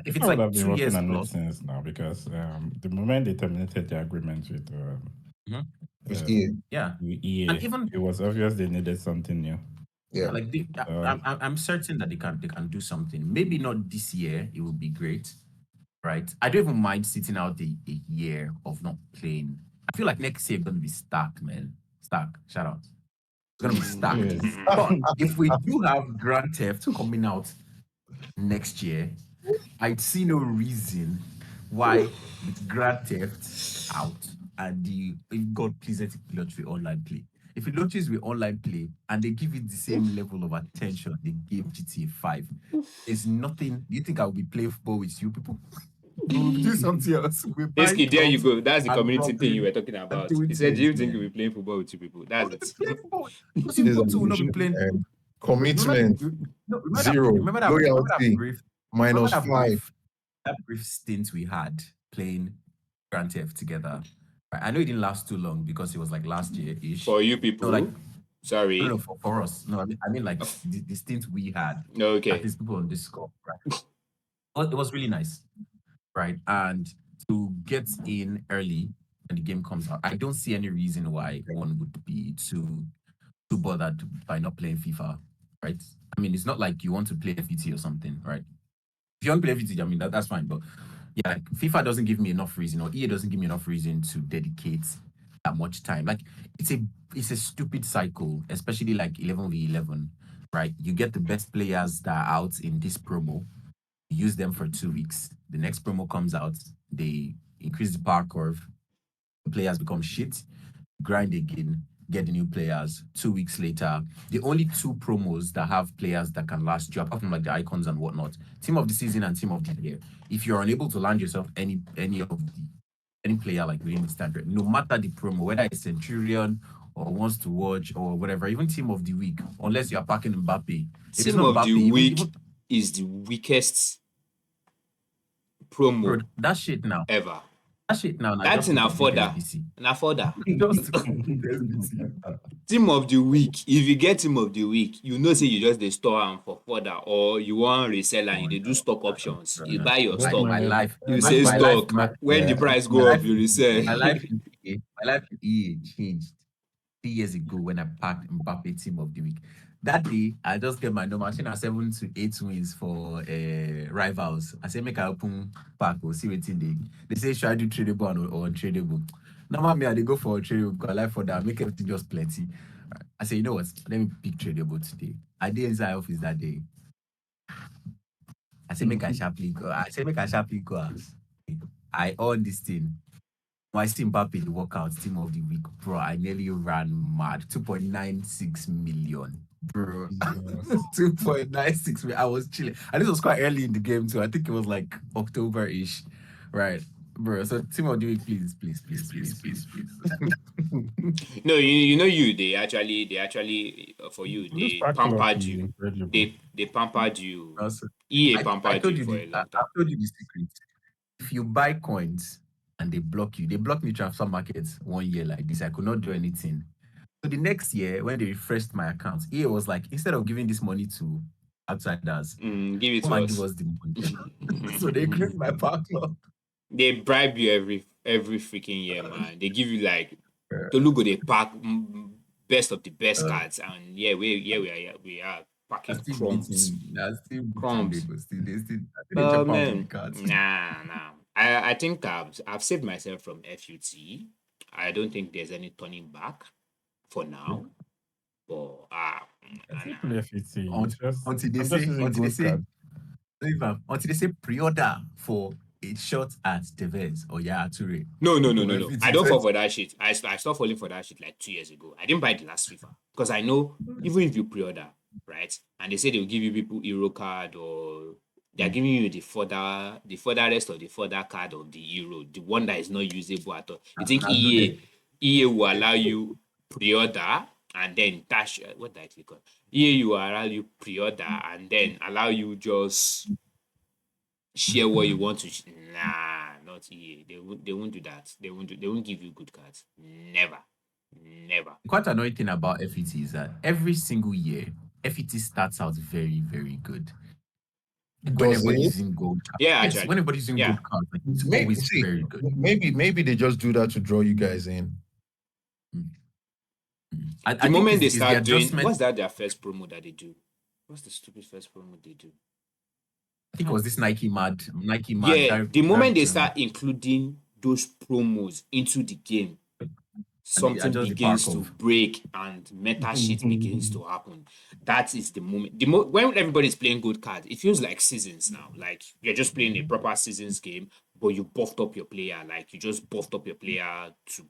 if it's I would like have been 2 working years on it plus, since now because the moment they terminated the agreement with With EA, yeah, EA, and even it was obvious they needed something new. yeah. like I'm certain that they can do something. Maybe not this year. It would be great, right? I don't even mind sitting out a year of not playing. I feel like next year gonna be stacked, man. Stacked. Shout out. It's gonna be stacked. Yes. But if we do have Grand Theft coming out next year, I'd see no reason why the Grand Theft out and the if God please let it launch with online play. If it launches with online play and they give it the same level of attention they gave GTA 5, there's nothing. Do you think I'll be playing football with you people? We'll do something else. We'll buy Basically, there you clubs go. That's the and community thing you robbing were talking and about. doing He said, "Do things, you think you'll man. be playing football with two people?" I That's want to it. play football because This you is people too will not be ambition playing. and Remember commitment no, zero, remember that loyalty brief remember minus that 5. brief stint we had playing Grand Theft together. I know it didn't last too long because it was like last year ish. For you No, like people, sorry. no, for us. No, I mean like the stint we had. No, At okay. least people on this score, right? Well, it was really nice, right? And to get in early when the game comes out, I don't see any reason why one would be too bothered by not playing FIFA, right? I mean, it's not like you want to play FET or something, right? If you want to play FET, I mean that's fine. But yeah, like, FIFA doesn't give me enough reason, or EA doesn't give me enough reason to dedicate that much time. Like it's a stupid cycle, especially like 11v11, right? You get the best players that are out in this promo, use them for 2 weeks. The next promo comes out, they increase the power curve, players become shit, grind again, get the new players. 2 weeks later, the only two promos that have players that can last you, apart from like the icons and whatnot, team of the season and team of the year. If you're unable to land yourself any player like within the standard, no matter the promo, whether it's Centurion or wants to watch or whatever, even team of the week, unless you're packing Mbappe. If it's Team not of Mbappe, the even, week even is the weakest bro, promo that shit now. ever. That shit now, That's just in to complete Afforder. SBC. An Afforder. Just to complete SBC. Team of the week. If you get team of the week, you know say you just dey store am for further, or you wan resell am, you dey do stock options. You buy your But stock, My life, you my, say my life, stock. my, When the yeah, price my go up, life, you resell. my life, my life in EA changed 3 years ago when I packed Mbappe team of the week. That day, I just get my number. I think I 7 to 8 wins for rivals. I say make I open pack or see what they say should I do tradable or untradeable. Normal me, I dey go for tradable because I like for that make everything just plenty. I say you know what? Let me pick tradable today. I did inside office that day. I say make I sharply go. I say make I sharply go out. I own this thing. My Mbappe the workout team of the week, bro. I nearly ran mad. 2.96 million, bro. Jesus. 2.96 million. I was chilling. And this was quite early in the game too. I think it was like October-ish, right, bro? So team of the week, please. No, you know they actually for you This they pack luck pampered is you. incredible. They pampered you. Also, EA I pampered told you you for the a long I time. told you the secret. If you buy coins and they block you, they blocked me transfer markets 1 year like this. I could not do anything. So the next year, when they refreshed my account, EA was like, instead of giving this money to outsiders, Give it come to and give us. us the money. So they increased my backlog. They bribe you every freaking year, man. They give you like Tolugo they pack best of the best cards, and we are I packing still crumbs. beating, I still Crumbs. beating but still they still I think they jump out with the Man, cards. nah. I think I've saved myself from FUT. I don't think there's any turning back for now. But I nah. think play FET. Unt- It's just Until they I'm just say, using until they gold say, card. until they say pre-order for a shot at Tevez or Yaya Toure. No. If I it don't is fall for that shit. I stopped falling for that shit like 2 years ago. I didn't buy the last FIFA because I know even if you pre-order, right, and they say they'll give you people Euro card or they're giving you the further rest of the further card of the Euro, the one that is not usable at all. You think I'll do them. EA will allow you pre-order and then dash what did I click on? EA will allow you pre-order and then allow you just share what you want to. Nah, not EA. They won't do that. They won't give you good cards. Never. Quite annoying thing about FET is that every single year, FET starts out very, very good. When Does everybody's it? using gold cards. Yeah, Yes, when actually. everybody's using Yeah. gold cards, like, it's Maybe always see, very good. maybe they just do that to draw you guys in. I The think moment they it's the start doing adjustment. what's that their first promo that they do? What's the stupid first promo they do? I think it was this Nike Mad. Yeah, the moment they start including those promos into the game, and they something adjust the power begins to curve. break and meta shit begins to happen. That is the moment. When everybody's playing good cards, it feels like seasons now. Like you're just playing a proper seasons game, but you buffed up your player, like you just buffed up your player to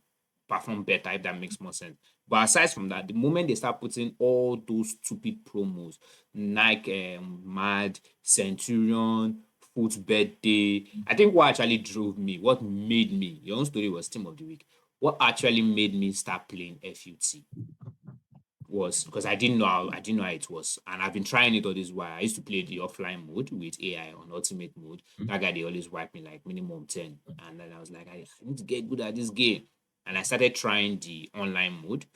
perform better, if that makes more sense. But aside from that, the moment they start putting all those stupid promos, Nike, Mad, Centurion, Foot Birthday, I think what actually drove me, what made me, your own story was Team of the Week. What actually made me start playing FUT was because I didn't know how it was, and I've been trying it all this while. I used to play the offline mode with AI on ultimate mode. That guy they always wipe me like minimum 10, and then I was like, I need to get good at this game, and I started trying the online mode.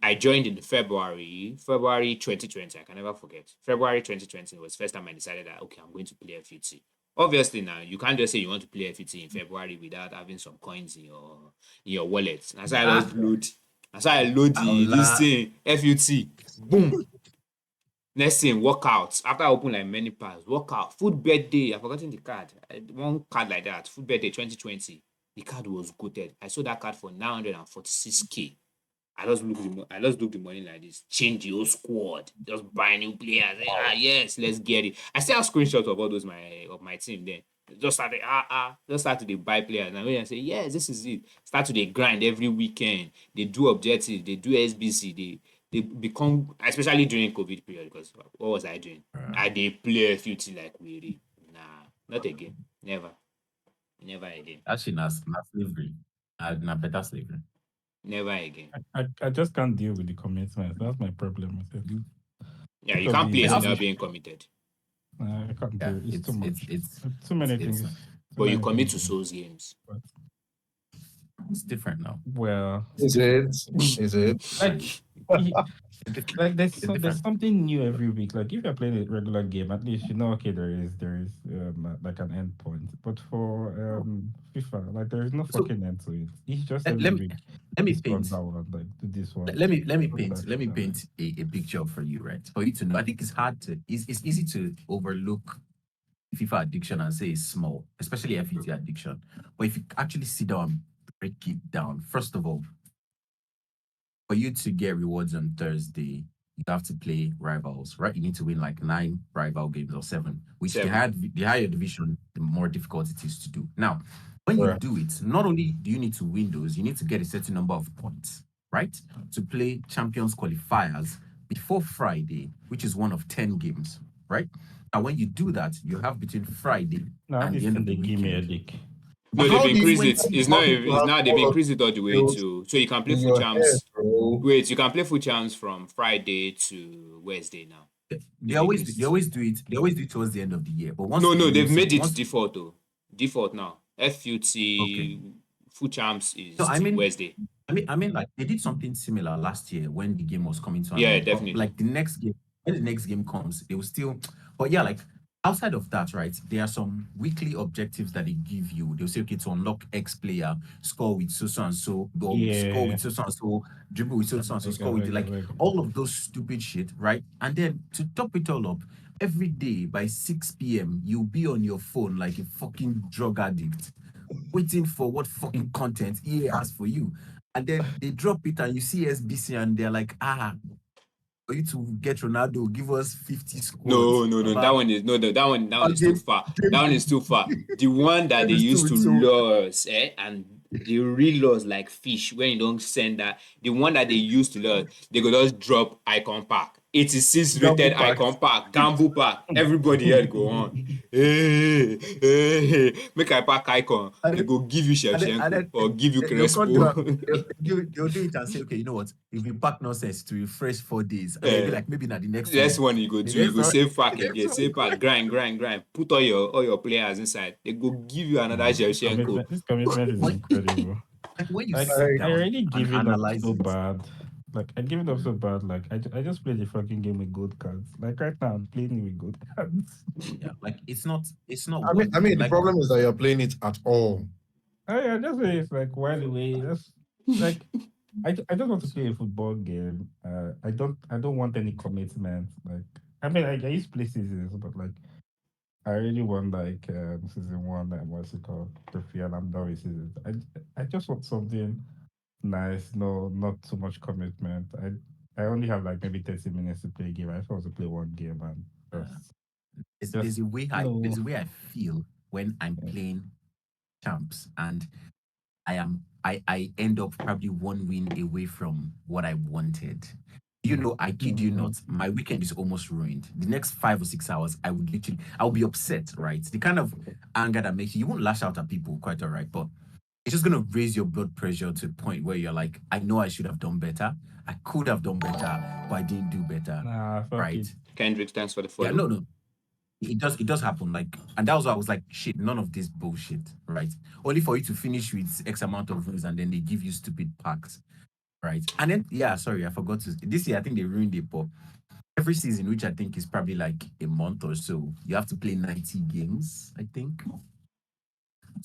I joined in February 2020. I can never forget. February 2020 was the first time I decided that okay, I'm going to play FUT. Obviously, now you can't just say you want to play FUT in February without having some coins in your wallet. That's why I just load. That's why I load this Allah. thing FUT. Boom. Next thing, workouts. After I open like many parts, workout, food birthday. I forgotten the card. One card like that, food birthday 2020. The card was goated. I sold that card for 946K. I just look the money like this. Change the whole squad. Just buy new players. Yes, let's get it. I still have screenshots of all those my team then. Just start to dey buy players. And when I say, yes, this is it. Start to dey grind every weekend. They do objectives, they do SBC, they become, especially during COVID period, because what was I doing? I dey play a few things like weary. Nah, not again. Never. Never again. Actually, not slavery. Not better slavery. Never again. I just can't deal with the commitment. That's my problem with it. Yeah, you Because can't play Wait, it how's without it? being committed. I can't Yeah, do it. It's too much. Too it's many it's things. Too But you many commit to things. Souls games. But, it's different now. well, Is it? Is it? like y- It's different. like It's there's different. something new every week. Like if you're playing a regular game, at least you know okay there is like an end point. But for FIFA, like there is no So fucking end to it. It's just let, every let me week let me discuss paint that one, like do this one, do that let me and paint a picture for you, right? For you to know. I think it's hard to it's easy to overlook FIFA addiction and say it's small, especially FET addiction. But if you actually sit down and break it down, first of all, for you to get rewards on Thursday, you have to play rivals, right? You need to win like 9 rival games or 7, which Seven. the higher division, the more difficult it is to do. Now, when you Right. do it, not only do you need to win those, you need to get a certain number of points, right? To play champions qualifiers before Friday, which is one of 10 games, right? And when you do that, you have between Friday now and the this end thing of the they give me a weekend. dick. No, they've How do you increased Twenty. it. It's not. how do you It's have now they've all of increased it all the way those to so you can play in full your head, champs. bro? Wait, you can play full champs from Friday to Wednesday now. They've They increased. always do it. They always do it towards the end of the year. But once No, they no, they've lose it, made it once default though. Default now. okay. FUT full champs No, is till Wednesday. like they did something similar last year when the game was coming to an Yeah, end. But definitely. like the next game, when the next game comes, they will still. But yeah, like outside of that, right? There are some weekly objectives that they give you. They'll say, okay, to unlock X player, score with so and so, or score Yeah, with so and so, dribble with so and so, score with like like all of those stupid shit, right? And then to top it all up, every day by 6 p.m., you'll be on your phone like a fucking drug addict waiting for what fucking content EA has for you. And then they drop it and you see SBC and they're like, for you to get Ronaldo, give us 50 squads. No, no, no. That About one is no, no. That one is too game, far. game, That one is too far. The one that game they is used too. to So lose, and they real loss like fish when you don't send that. The one that they used to lose, they could just drop icon pack. 86 rated double pack. icon pack, gamble pack. Everybody here go on. Hey, hey, hey. Make I pack icon. And They then, go give you and Shevchenko then or give you they'll come do Crespo. they'll do it and say, okay, you know what? If you pack nonsense to refresh 4 days, and then you'll be Eh, like, maybe not the next Next one. one you go The do, you next go one, save the pack next again, one. save pack, grind. Put all your players inside. They go give you another Shevchenko. this commitment is But incredible. when you Like sit Like, I down already and give it up analyze so it, bad. Like I give it up so bad. Like I just played the fucking game with gold cards. Like right now I'm playing it with gold cards. yeah, like it's not I mean, worth it. the Like problem is that you're playing it at all. I just say it's like while away. That's like I just want to play a football game. I don't want any commitment. Like I mean I used to play seasons, but like I really want like season one. What's it called? Trophy, and I'm done with seasons. I just want something nice. No, not too much commitment. I only have like maybe 30 minutes to play a game. I just want to play one game and uh, just there's a way I no. feel. when I'm playing champs and I end up probably one win away from what I wanted. I kid you not, my weekend is almost ruined. The next 5 or 6 hours, I'll be upset, right? The kind of anger that makes you won't lash out at people, quite all right, but it's just gonna raise your blood pressure to a point where you're like, I know I should have done better. I could have done better, but I didn't do better. Nah, fuck Right? it. Kendrick, thanks for the follow. Yeah, no. It does happen. Like, and that was why I was like, shit, none of this bullshit, right? Only for you to finish with X amount of runes and then they give you stupid packs, right? And then sorry, I forgot to this year I think they ruined it, but every season, which I think is probably like a month or so, you have to play 90 games, I think,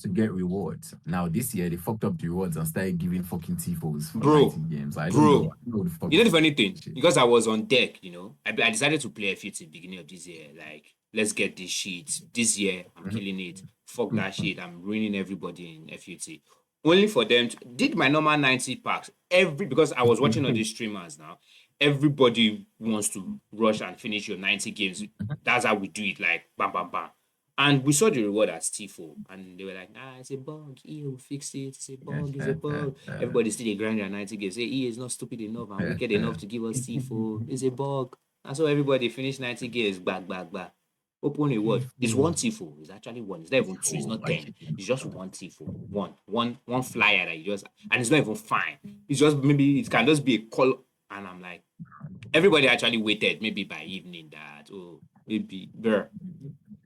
to get rewards. Now this year they fucked up the rewards and started giving fucking tifos for 90 games. I don't know what the fuck. You know the funny thing? Because I was on deck, I decided to play FUT at the beginning of this year. Like, let's get this shit. This year, I'm killing it. Fuck that shit. I'm ruining everybody in FUT. Only for them to did my normal 90 packs. Because I was watching all these streamers now. Everybody wants to rush and finish your 90 games. That's how we do it, like bam, bam, bam. And we saw the reward as Tifo, and they were like, it's a bug. EA will fix it. It's a bug. It's a bug. Everybody still a grind at 90 games. Say EA is not stupid enough and wicked enough to give us Tifo. It's a bug. And so everybody finished 90 games. Back. Open reward. It's one Tifo. It's actually one. It's not even two. It's not 10. It's just one Tifo. One flyer that you just, and it's not even fine. It's just maybe it can just be a color. And I'm like, everybody actually waited maybe by evening that maybe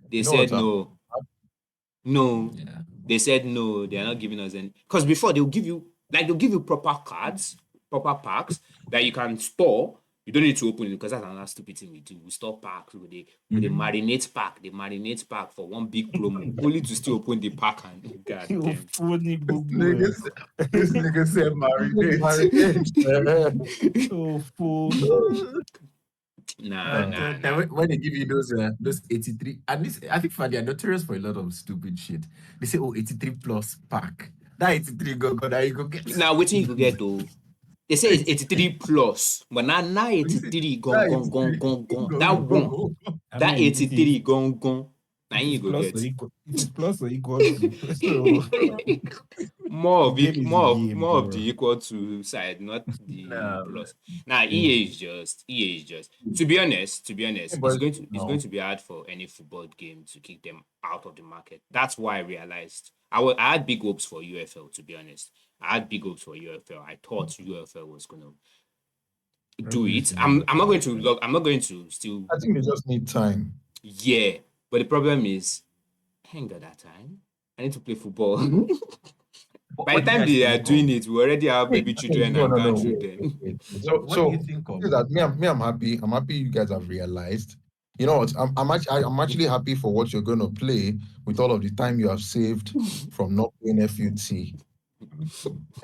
they said no. Yeah. They said no, they are not giving us any. Because before they'll give you proper cards, proper packs that you can store. You don't need to open it because that's another stupid thing we do. We store packs with the marinate pack. The marinate pack for one big promo, only to still open the pack and god You damn. funny This nigga said marinate. Oh, fool. Nah. When they give you those 83, and this I think for they are notorious for a lot of stupid shit. They say 83 plus pack. That 83 go that you go get. Now waiting you get though. They say it's 83 plus, but now 83 gone. That one, that 83 gone. Now you go get. It's plus or equal to more of the equal to side, not the plus. Now EA is just. To be honest, it's going to be hard for any football game to kick them out of the market. That's why I realized I had big hopes for UFL. To be honest, I had big hopes for UFL. I thought UFL was gonna do it. I'm not going to still. I think they just need time. Yeah, but the problem is, I ain't got that time. I need to play football. By the time they are doing it, we already have baby children and grandchildren. So what do you think of that? Me, I'm happy. I'm happy you guys have realized. You know what? I'm actually happy for what you're going to play with all of the time you have saved from not playing FUT.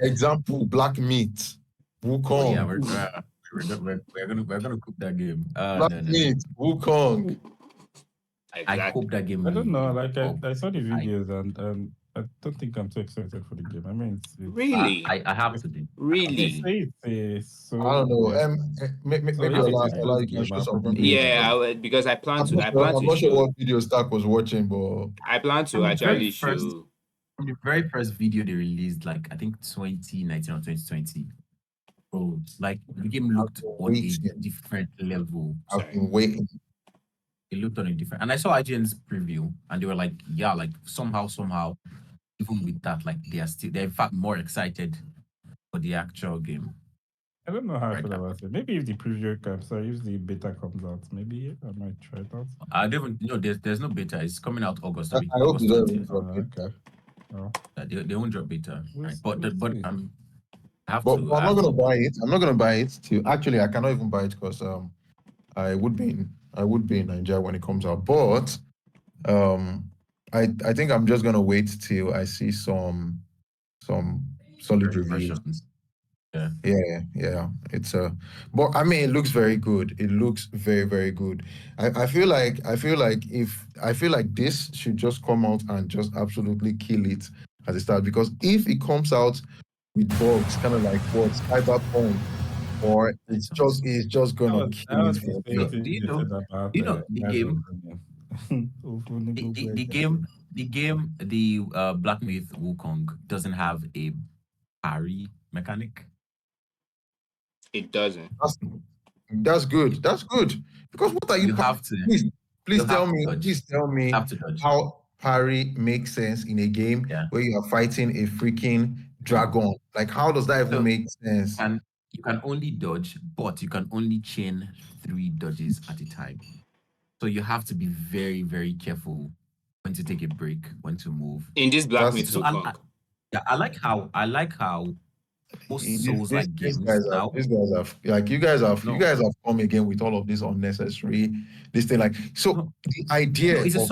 Example: Black Meat, Wukong. Yeah, we're gonna cook that game. Black Meat, Wukong. Exactly. I hope that game. I don't know. Like I saw the videos and I don't think I'm too excited for the game. I mean, it's really, I have to be really. So I don't know. Maybe Ola, you can show something. Yeah, because I plan to. I'm not sure what video Stark was watching, but I plan to actually show. From the very first video they released, like I think 2019 or 2020. Bro, like the game looked on a different level. I've been waiting. It looked on a different, and I saw IGN's preview, and they were like, yeah, like somehow, even with that, like they're in fact more excited for the actual game. I don't know how I feel about it. Maybe if the preview comes, so if the beta comes out, maybe I might try it out. I don't know. There's no beta. It's coming out August. I hope they don't drop beta. They won't drop beta, right? But I'm not gonna buy it. I'm not gonna buy it. Actually, I cannot even buy it because I would be in Nigeria when it comes out. But I think I'm just gonna wait till I see some solid reviews. Yeah. It's but I mean, it looks very good. It looks very, very good. I feel like this should just come out and just absolutely kill it at the start, because if it comes out with bugs, kind of like what Cyberpunk, or it's just gonna kill it. Do you know the game? The game the game, the Black Myth Wukong doesn't have a parry mechanic. It doesn't. That's good. That's good. Because what are you You have to. please, You have to please dodge. tell me Have to dodge. how parry makes sense in a game Yeah. where you are fighting a freaking dragon. Like, how does that even So make sense? and you can only dodge, but you can only chain 3 dodges at a time. So you have to be very, very careful when to take a break, when to move. In this Black Myth That's So Wukong. yeah, I like how most Souls-like these games guys now. have like you guys have No, come again with all of this unnecessary this thing. Like, so no, the no, idea it's a of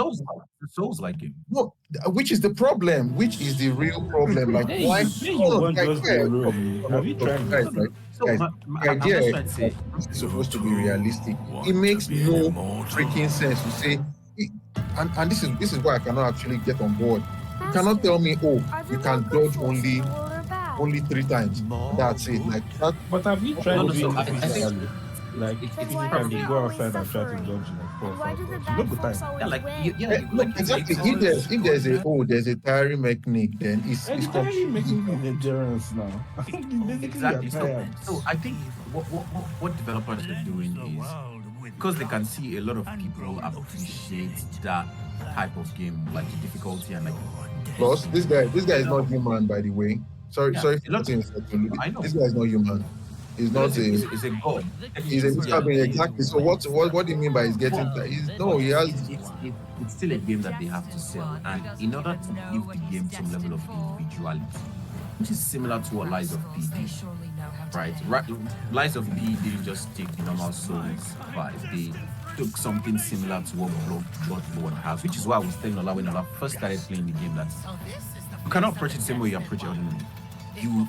Souls-like game. no, which is the problem? Which is the real problem? Like, Hey, why? hey, No, you no, want guys, just the role. Have you tried guys, it? No, no. right, So guys. The I'm idea just is trying to that say, this is supposed to be realistic. It makes no freaking sense to say, and this is why I cannot actually get on board. You cannot tell me, oh, you can dodge only 3 times. That's it. Like that. But have you tried no, no. doing So it I think physically? Like it's physically probably go outside and try to dodge like 4 or 5 times. You no good time. yeah, like No, like exactly. it's If there's a tiring mechanic, then it's And the time you completely making different. is endurance now. Basically, you're exactly. tired. So I think what developers are doing is because they can see a lot of people appreciate that type of game, like the difficulty and like Plus, this guy is not human, by the way. Sorry, yeah, sorry a for lot. cutting you short, Tolu. I know. This guy is not human. He's No, not a. it's a god. He's a Yeah, mystical being, exactly. So what do you mean by he's but, getting? He's no. He has. it's still a game that they have to sell, and in order to give the game some level of individuality, which is similar to what Lies of P did, right? Lies of P didn't just take the normal Souls vibe; they took something similar to what Bloodborne has, which is why I was telling Ola when Ola first started playing the game that you cannot approach it the same way you approach Elden Ring.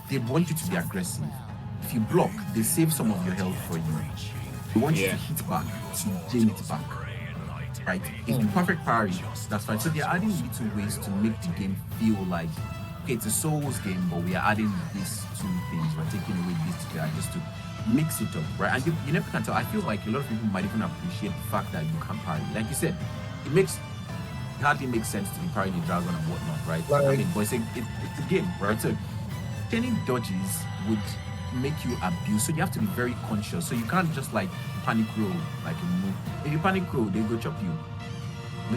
They want you to be aggressive. If you block, they save some of your health for you. They want you to Yeah. hit back, to gain it back. Right? If the perfect parry, that's fine. So they're adding little ways to make the game feel like okay, it's a Souls game, but we are adding these 2 things. We're taking away this together just to mix it up, right? And you never can tell. I feel like a lot of people might even appreciate the fact that you can parry. Like you said, it hardly makes sense to be parrying the dragon and whatnot, right? I Like- mean, but it's a game, right? So chaining dodges would make you abuse. So you have to be very conscious. So you can't just like panic roll like a move. If you panic roll, they go chop you.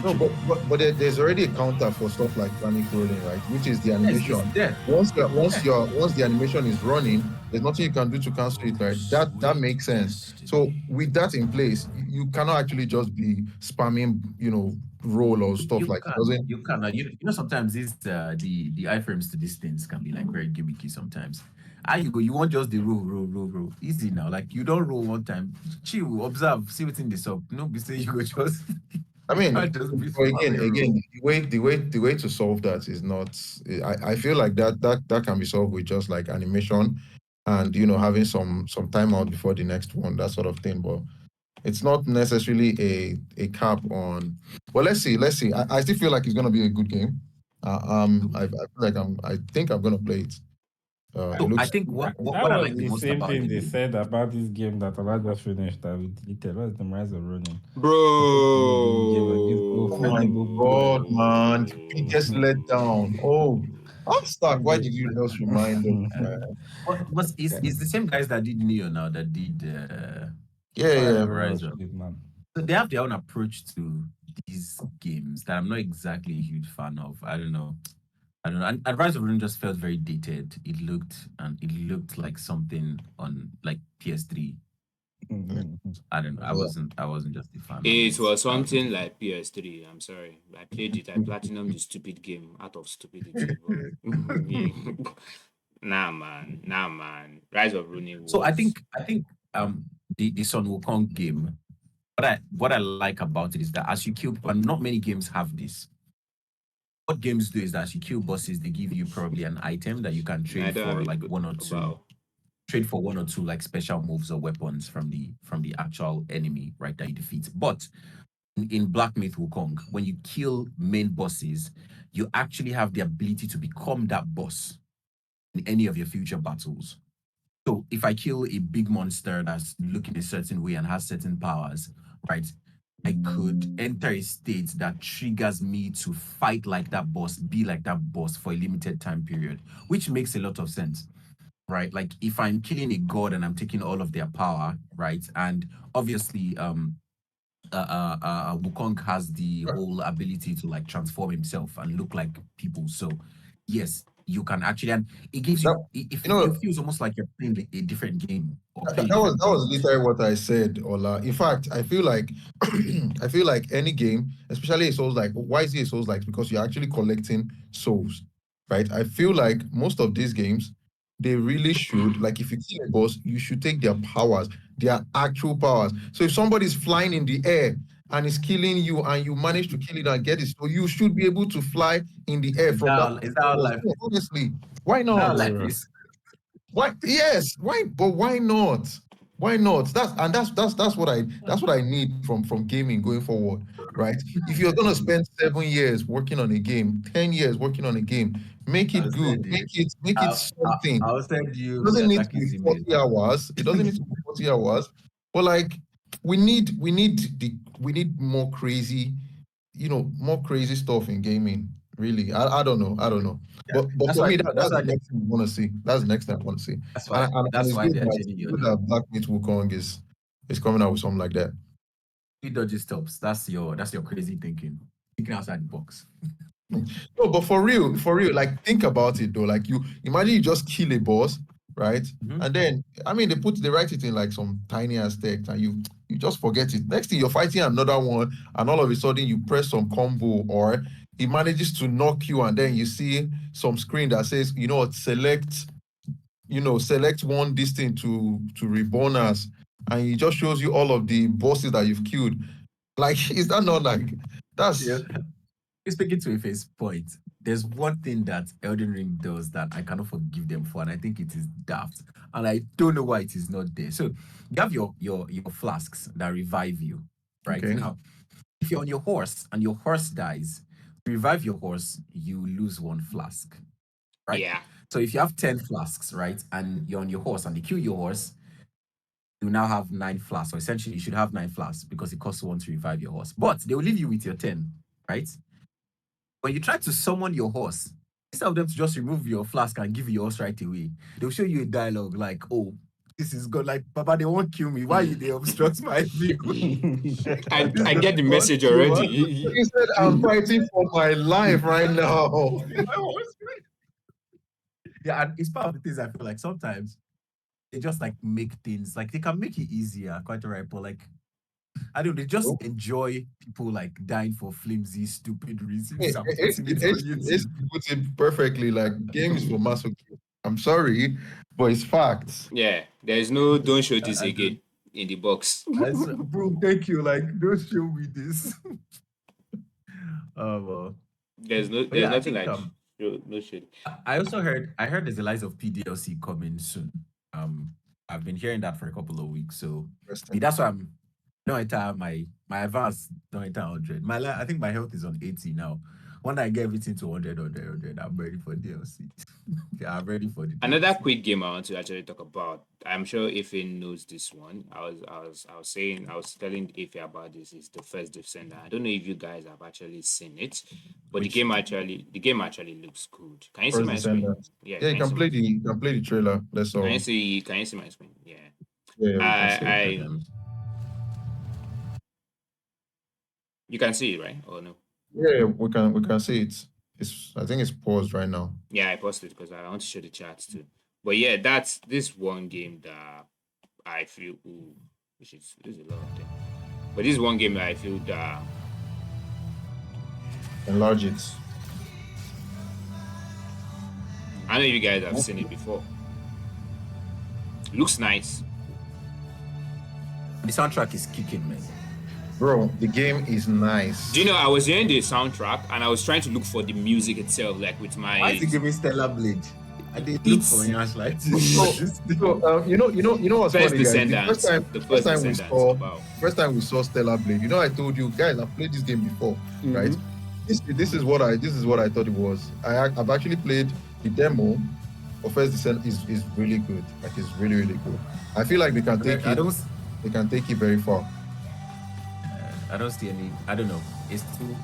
No, Literally. but there's already a counter for stuff like panic rolling, right? Which is the Yes, animation. it's there. Once the animation is running, there's nothing you can do to cancel it, right? That makes sense. So with that in place, you cannot actually just be spamming, roll or stuff You like can, it. Doesn't you can. You know, sometimes the iframes to these things can be like very gimmicky sometimes. How you go? You want just the roll. Easy now. Like you don't roll one time. Chill, observe, see what's in this up. No, be say you go just. I mean, can't just be but again, spamming roll. the way to solve that is not. I feel like that can be solved with just like animation, and having some time out before the next one, that sort of thing. But it's not necessarily a cap on. Well, let's see. I still feel like it's gonna be a good game. I feel like I think I'm gonna play it. It So I looks. think what That I was like the the most same about thing the they game. said about this game that I just finished that we deleted. What's the Rise of Ronin? Bro. Oh my God, man! Biggest letdown. Oh, I'm stuck. Why did you just remind us, man? But it's the same guys that did Neo now that did Yeah, I yeah. never Horizon. watched it, man. So they have their own approach to these games that I'm not exactly a huge fan of. I don't know. And Rise of Rune just felt very dated. It looked like something on like PS3. I don't know. I wasn't just a fan of It was That something like PS3. I'm sorry. I played it. I platinumed the stupid game out of stupidity. But nah, man. Rise of Ronin was. So I think the Sun Wukong game. What I like about it is that as you kill, and not many games have this. What games do is that as you kill bosses, they give you probably an item that you can I trade don't have for a like good one or two. about. Trade for one or two like special moves or weapons from the actual enemy, right, that you defeat. But in Black Myth Wukong, when you kill main bosses, you actually have the ability to become that boss in any of your future battles. So if I kill a big monster that's looking a certain way and has certain powers, right? I could enter a state that triggers me to fight like that boss, be like that boss for a limited time period, which makes a lot of sense, right? Like if I'm killing a god and I'm taking all of their power, right? And obviously, Wukong has the whole ability to like transform himself and look like people. So yes, you can actually, and it gives That, you, you know, it feels almost like you're playing a different game or that, playing a that was different that was game. literally what I said, Ola. In fact, I feel like I feel like any game, especially a Souls like, why is it a Souls like? Because you're actually collecting souls, right? I feel like most of these games, they really should, like if you kill a boss, you should take their powers, their actual powers. So if somebody's flying in the air and is killing you and you manage to kill it and get it, so you should be able to fly in the air from that. Is that how life? No, honestly, why Is that how not? life is? Why? Yes. Why? But why not? Why not? That's what I need from gaming going forward, right? If you're gonna spend 7 years working on a game, 10 years working on a game, make I'll it good, send you. make it something. I'll send It you doesn't need to be Miyazaki's email. 40 hours. It doesn't need to be 40 hours. But like we need more crazy, more crazy stuff in gaming. Really. I don't know. I don't know. Yeah, But that's for why. me, That's that's the why. next thing I want to see. That's the next thing I want to see. That's why. And That's it's why good they're that changing it's your good name. that Black Myth Wukong is coming out with something like that. You dodgy stops. That's your crazy thinking. Thinking outside the box. No, but for real, like think about it though. Like you imagine you just kill a boss, right? Mhm. And then I mean they write it in like some tiny ass text and you just forget it. Next thing you're fighting another one, and all of a sudden you press some combo or it manages to knock you, and then you see some screen that says, select one this thing to reborn as, and it just shows you all of the bosses that you've killed. Like, is that not like that's Yeah. Speaking to Ife's point, there's one thing that Elden Ring does that I cannot forgive them for, and I think it is daft. And I don't know why it is not there. So you have your flasks that revive you, right? okay? Now, if you're on your horse and your horse dies, to revive your horse, you lose one flask, right? Yeah. So if you have 10 flasks, right, and you're on your horse and they kill your horse, you now have 9 flasks. So essentially, you should have 9 flasks because it costs 1 to revive your horse. But they will leave you with your 10, right? When you try to summon your horse, instead of them to just remove your flask and give you your horse right away, they'll show you a dialogue like, "Oh, this is good. Like, Papa, they won't kill me. Why you they obstruct my view?" I get the What message you already. want? He said, I'm fighting for my life right now. Yeah, and it's part of the things I feel like sometimes they just like make things like they can make it easier, quite right, but like I don't know, they just enjoy people like dying for flimsy, stupid reasons and putting it on YouTube. It's put it perfectly. Like, game is for masochists. I'm sorry, but it's facts. Yeah, there's no don't show this I again in the box. bro, thank you. Like, don't show me this. Well. There's But yeah, I nothing think like no shit. I also heard there's a Lies of P DLC coming soon. I've been hearing that for a couple of weeks, so that's why I'm don't enter my advance don't enter 100. I think my health is on 80 now. When I get everything to 100, I'm ready for DLC. Yeah, I'm ready for the Another DLC. quick game I want to actually talk about. I'm sure Ife knows this one. I was telling Ife about this. Is the First Descender. I don't know if you guys have actually seen it, but the game actually looks good. Can you see First my screen? Descendant. Yeah, Yeah, can you see my you can play the trailer. Let's all. Can you see my screen? Yeah. Yeah, we can see it. You can see it, right? Or no? Yeah, we can see it. I think it's paused right now. Yeah, I posted because I want to show the charts too. But yeah, that's this one game that I feel which is there's a lot of them. But this is one game that I feel that Enlarge it. I know you guys have seen it before. Looks nice. The soundtrack is kicking, man. Bro, the game is nice. Do you know I was hearing the soundtrack and I was trying to look for the music itself, like with my. Why is he giving Stellar Blade? I did look It's- for Yash like So, this. you know what's First funny, guys? Descendants. The first time we saw Stellar Blade, I told you guys I've played this game before, right? This is what I thought it was. I've actually played the demo of First Descent is really good. Like, it's really, really good. I feel like they can take it very far. I don't see any. I don't know. It's too.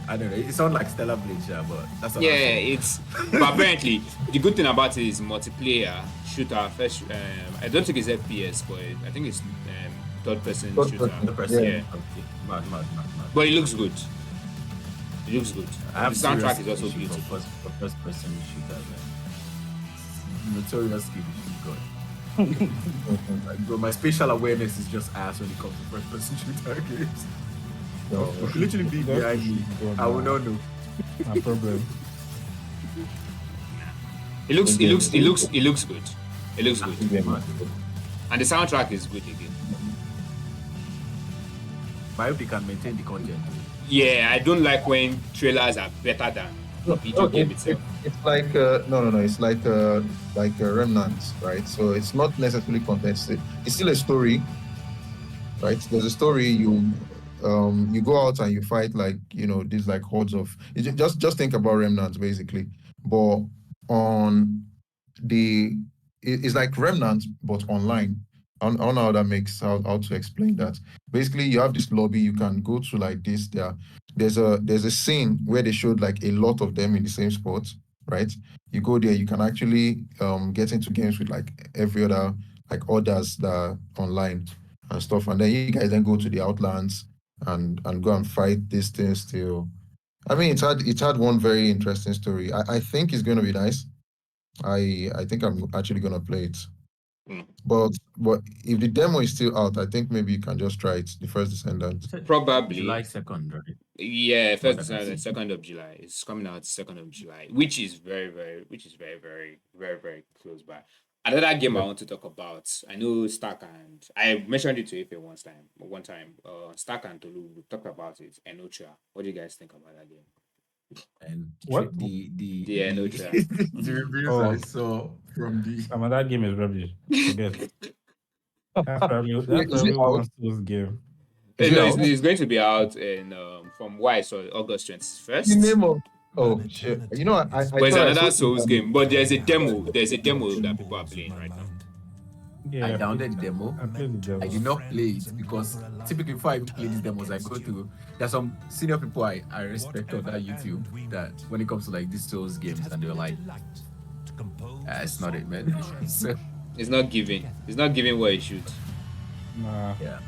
I don't know. It sounds like Stellar Blade, but that's what Yeah, I'm saying. it's. But apparently, the good thing about it is multiplayer shooter. First, I don't think it's FPS, but I think it's third-person Third shooter. person, The person. Yeah, Okay. Mad. but it looks good. It looks good. I have The soundtrack serious is also issue beautiful. for first person shooter, man. Notorious skill God. Like, bro, my spatial awareness is just ass when it comes to first person shooter games. no, It could literally be behind me. I will not know. No problem. It looks good. It looks good. It looks good. yeah. And the soundtrack is good again. But I hope they can maintain the content. Yeah, I don't like when trailers are better than the video game itself. It's like no. It's like remnants, right? So it's not necessarily content. It's still a story, right? There's a story. You go out and you fight like these like hordes of. Just think about remnants basically, but on it's like remnants but online. I don't know how that makes how to explain that. Basically, you have this lobby you can go to like this. There's a scene where they showed like a lot of them in the same spot, right? You go there, you can actually get into games with like every other like others that are online and stuff, and then you guys then go to the outlands and go and fight these things still. I mean, it's had one very interesting story. I think it's going to be nice. I think I'm actually going to play it. But if the demo is still out, I think maybe you can just try it. The First Descendant. Probably. July 2nd, right? Yeah, What first I can see. 2nd of July. It's coming out 2nd of July, which is very, very close by. Another game I want to talk about. I know Stack and I mentioned it to Ife one time. Stack and Tolu, we talked about it. Enocha. What do you guys think about that game? And What? the Yeah, no try. the reviews Oh. I saw from the That game is rubbish. Forget. That's probably Is it one out? of those game. Is it out? It's going to be out in from what I saw August The 21st. name of shit. I But it's thought I another saw Souls it. game. But there's a demo. There's a demo that people are playing right now. Yeah, I downloaded the demo. I played the demo. I did not play it because typically before I even play these demos, I go to there's some senior people I respect on that YouTube that when it comes to like these Souls games and they're like, it's not it, man. So It's not giving. It's not giving what it should. Nah, yeah.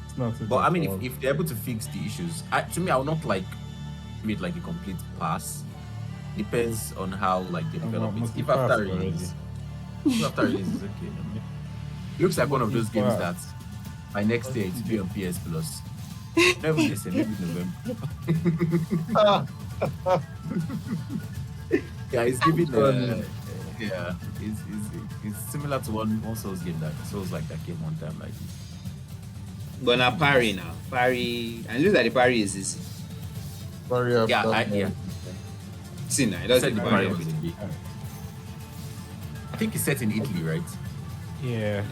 it's not. But I mean, if they're able to fix the issues, to me, I would not like make like a complete pass. Depends on how like they develop it. If after release, it's okay. Looks like one of those games that by next year it's be on PS Plus. Never listen, maybe November. Yeah, it's giving yeah, it's similar to one Souls game that Souls like that came one time like this. But now parry now. Parry and look at the parry is easy. Sorry, Yeah. See now, it doesn't Set the parry parry was everything. big. I think it's set in Italy, right? Yeah.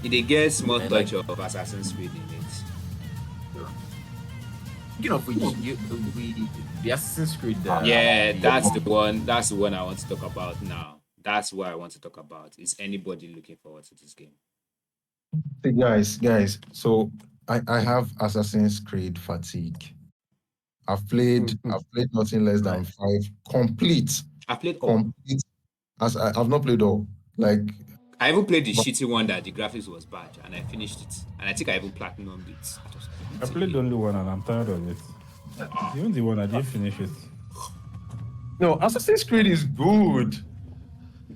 It gets more And touch like- of Assassin's Creed in it. Speaking of which, the Assassin's Creed. Yeah, that's the one. That's the one I want to talk about now. That's what I want to talk about. Is anybody looking forward to this game? Hey, guys. So I have Assassin's Creed fatigue. I've played nothing less than 5 complete. I played all. Complete. I've not played all. Like I even played the shitty one that the graphics was bad, and I finished it. And I think I even platinumed it. I played the only one and I'm tired of it. Even the one I didn't finish it. no, Assassin's Creed is good.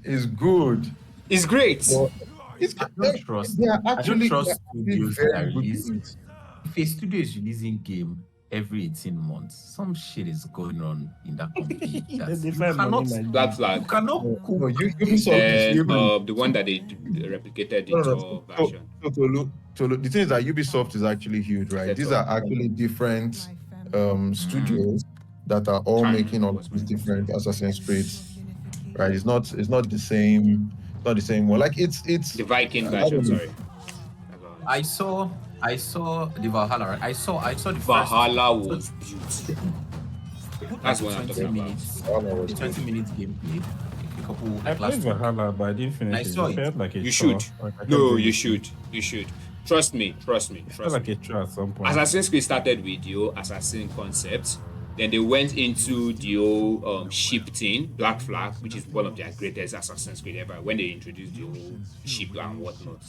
It's good. It's great. But it's I don't trust. they are I don't actually trust studios that very good release. games. If a studio is releasing game every 18 months, some shit is going on in that company. That They you find money, cannot, man. Black Flag. you cannot No, cook. Ubisoft is even. The one that they replicated the No, no, Tor so, version. the thing is that Ubisoft is actually huge, right? That's These all. are actually different studios that are all Time making all was these my different Assassin's Creeds, right? It's not the same. It's not the same one. Like it's The Viking I version, don't know. sorry. I saw the Valhalla. Right? I saw the Valhalla first, was beautiful. That's what I'm 20 talking about. minutes. Valhalla was The 20 minutes gameplay. a couple I like played last week. Valhalla, but I didn't And I finish it. saw It it. felt like a You chore. should. Like, I kept No, doing you it. should. You should. Trust me. Trust me. It felt Trust like me. a chore at some point. Assassin's Creed started with the old assassin concept. Then they went into the old ship thing, Black Flag, which is one of their greatest Assassin's Creed ever. When they introduced the old ship and whatnot,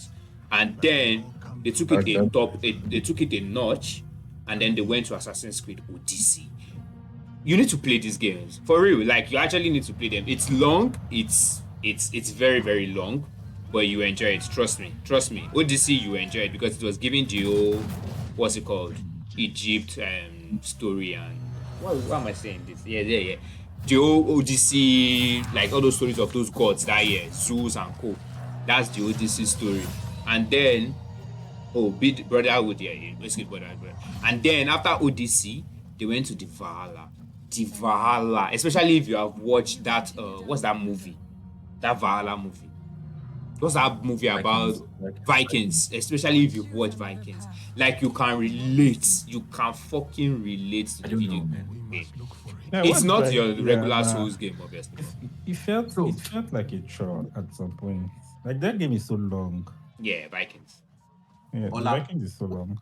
and then they took it a Okay. top. They took it a notch, and then they went to Assassin's Creed Odyssey. You need to play these games for real. Like you actually need to play them. It's long. It's very very long, but you enjoy it. Trust me. Trust me. Odyssey you enjoy it because it was giving the whole what's it called Egypt story and what am I saying this? Yeah. The whole Odyssey, like all those stories of those gods that year, Zeus and co. That's the Odyssey story. And then big brotherhood, yeah, basically brotherhood. And then after Odyssey, they went to the Valhalla. The Valhalla, especially if you have watched that what's that movie? That Valhalla movie. What's that movie about Vikings? Especially if you've watched Vikings. Like you can relate. You can fucking relate to I the don't video know, man. game. Yeah, It's what not like your yeah, regular nah. Souls game, obviously. So It felt like a chore at some point. Like that game is so long. Yeah, Vikings. Yeah, the Ola, Vikings is so long.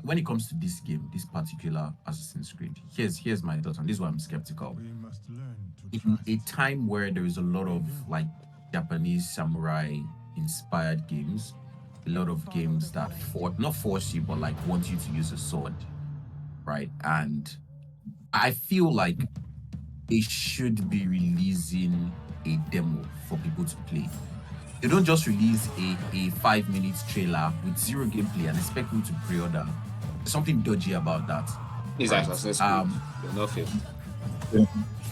when it comes to this game, this particular Assassin's Creed, here's my thoughts on this. Why I'm skeptical. In a time where there is a lot of like Japanese samurai inspired games, a lot of games that not force you, but like want you to use a sword, right? And I feel like they should be releasing a demo for people to play. They don't just release a 5 minute trailer with zero gameplay and expect me to pre-order. There's something dodgy about that. It's Right. Assassin's Creed. They're not fail.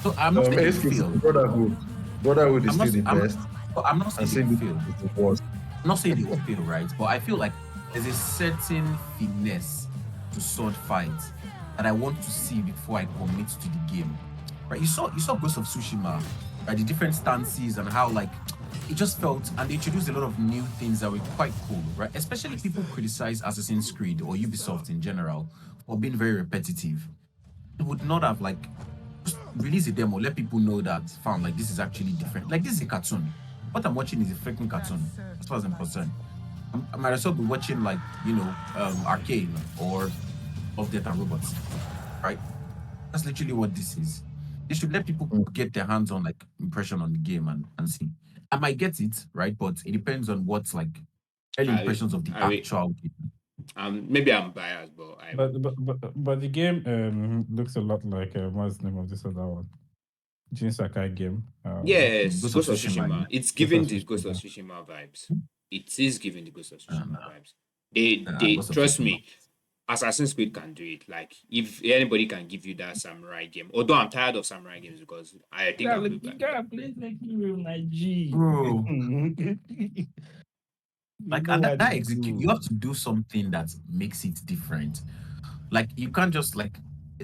So I'm not saying they Exclusive fail. Brotherhood. Brotherhood is I'm not. still the best. I'm not saying And they will Syndicate fail. is the worst. I'm not saying they will fail, right? But I feel like there's a certain finesse to sword fights that I want to see before I commit to the game. Right? You saw Ghost of Tsushima, right? The different stances and how like it just felt, and they introduced a lot of new things that were quite cool, right? Especially people criticize Assassin's Creed or Ubisoft in general for being very repetitive. It would not have like just release a demo, let people know that fam, like this is actually different. Like this is a cartoon. What I'm watching is a freaking cartoon, as far as I'm concerned. I might as well be watching like, Arcane or Of Death and Robots, right? That's literally what this is. They should let people get their hands on like impression on the game and see. I might get it, right? But it depends on what's like early impressions of the actual game. Maybe I'm biased, but But the game looks a lot like what's the name of this other one? Jin Sakai game. yes, Ghost of Ghost of Tsushima. Tsushima. It's Ghost giving of the Ghost of Tsushima. Tsushima vibes. It is giving the Ghost of Tsushima Nah. vibes. They Ghost of trust Tsushima. me. Assassin's Creed can do it. Like if anybody can give you that samurai game, although I'm tired of samurai games because I think I'm You gotta play like you, my G. Bro. You Like, know and what that to execute, do. you have to do something that makes it different. Like, you can't just like,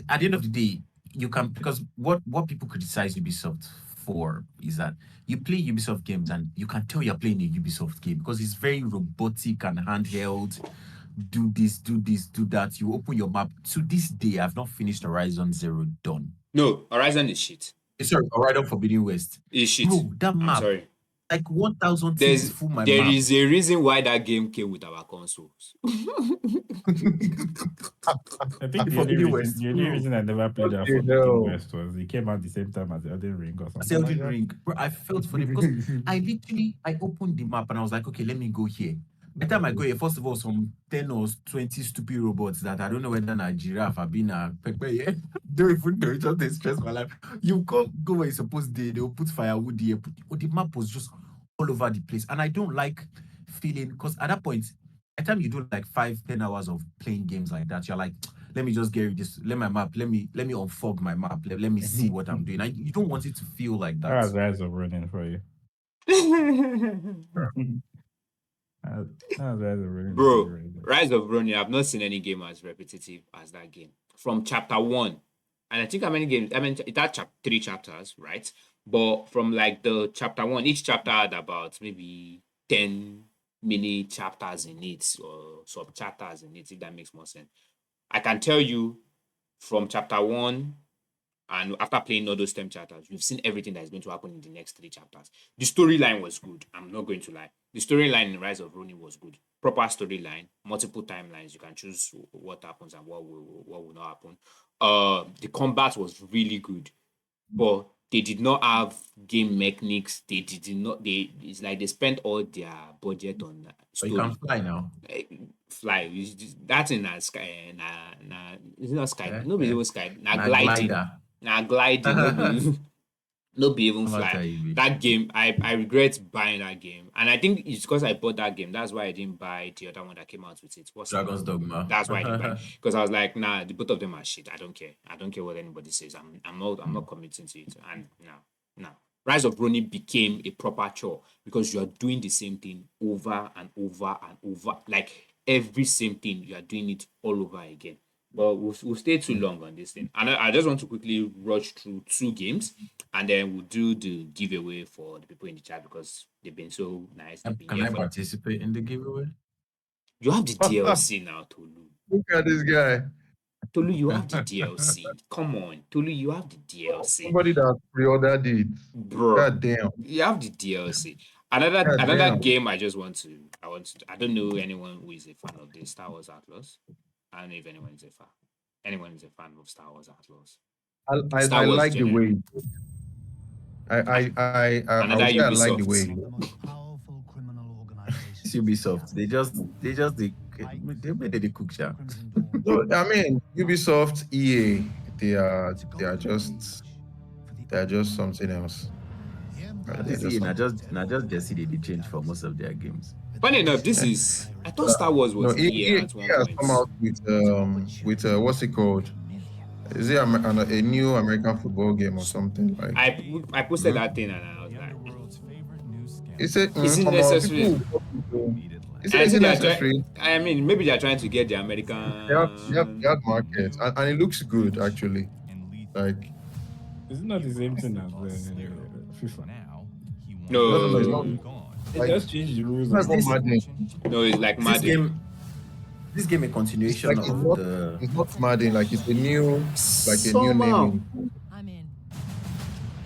at the end of the day, you can, because what people criticize Ubisoft for is that you play Ubisoft games and you can tell you're playing a Ubisoft game because it's very robotic and handheld. Do this, do this, do that. You open your map. To this day, I've not finished Horizon Zero Dawn. No, Horizon is shit. Sorry, Horizon Forbidden West. It's shit. Bro, that I'm map, sorry. like 1,000 things full my There map. is a reason why that game came with our consoles. I think the only reason I never played that Forbidden West was it came out the same time as Elden Ring or something. Elden Ring. Bro, I felt for it because I opened the map and I was like, okay, let me go here. By the time I go here, first of all, some 10 or 20 stupid robots that I don't know whether a giraffe have been a pepper here. Don't even know, it just they stress my life. You can't go where you're supposed to, they'll put firewood here. The map was just all over the place. And I don't like feeling, because at that point, by the time you do like 5-10 hours of playing games like that, you're like, let me just get this, let me unfog my map, let me see what I'm doing. You don't want it to feel like that. That's Rise of Running for you. Bro, Rise of Ronin, I've not seen any game as repetitive as that game. From chapter 1, and I think how many games? I mean, it had 3 chapters, right? But from like the chapter 1, each chapter had about maybe 10 mini chapters in it or sub chapters in it, if that makes more sense. I can tell you from chapter 1 And after playing all those 10 chapters, you've seen everything that is going to happen in the next 3 chapters. The storyline was good. I'm not going to lie. The storyline in Rise of Ronin was good. Proper storyline, multiple timelines. You can choose what happens and what will not happen. The combat was really good, but they did not have game mechanics. It's like they spent all their budget on So you story. can fly now. Fly. That's in a sky. It's not sky. Yeah, Nobody yeah. even sky. Now Na gliding. glider. Now gliding. Nobody even I'ma tell fly. you, babe. That game, I regret buying that game, and I think it's because I bought that game. That's why I didn't buy the other one that came out with it. What's the Dragon's name? Dogma. That's why I didn't buy it, because I was like, nah, the both of them are shit. I don't care. I don't care what anybody says. I'm not committing to it. And no. Rise of Ronin became a proper chore because you are doing the same thing over and over and over. Like every same thing, you are doing it all over again. But we'll stay too long on this thing. And I just want to quickly rush through 2 games, and then we'll do the giveaway for the people in the chat because they've been so nice. They've been Can here I for. participate in the giveaway? You have the DLC now, Tolu. Look at this guy. Tolu, you have the DLC. Come on, Tolu, you have the DLC. Somebody that pre-ordered it. Bro, God damn. you have the DLC. God Another damn. game I don't know anyone who is a fan of the Star Wars Atlas. I don't know if anyone is a fan of Star Wars Atlas. Star I Wars like the generally. way. I Another would say I like the Ubisoft. way. One of the most powerful criminal organizations. It's Ubisoft. They made it cook shop. Crimson Dawn. No, I mean Ubisoft, EA, they are just something else. They're just See, not something. just Jesse they change for most of their games. Funny enough, this is. I thought Star Wars was No, EA EA at one has point. come out with what's it called? Is it a new American football game or something like? I posted that thing and I was like, Is it Is it come on, necessary? Is I it think they're necessary? I mean, maybe they're trying to get the American. They have market, and it looks good actually. Like Is it not the same thing as FIFA? No, it's not. It Like, just changed the rules. It's not of Madden. no, it's like Madden. This game a continuation Like, of the. It's not Madden. Like it's a new Somehow. naming. I'm in.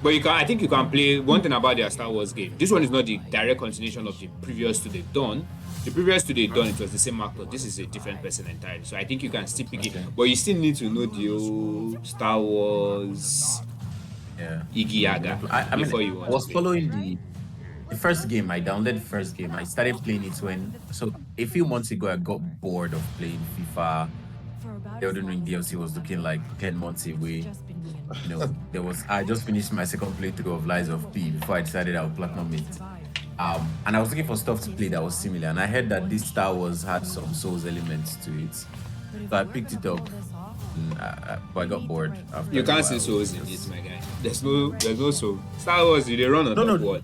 But I think you can play. One thing about their Star Wars game, this one is not the direct continuation of the previous two they've done. The previous two they've done, it was the same actor. This is a different person entirely. So I think you can still pick it, but you still need to know the old Star Wars Yeah. Iggy Yaga I before you mean, want I was to play. following the first game. I downloaded the first game. I started playing it so a few months ago I got bored of playing FIFA. Elden Ring DLC was looking like 10 months away. You know, I just finished my second playthrough of Lies of P before I decided I would platinum it. And I was looking for stuff to play that was similar, and I heard that this Star Wars had some Souls elements to it, so I picked it up. But I got bored. After You a can't while. see souls in this, my guy. There's no soul. Star Wars, they run on No, top no. what?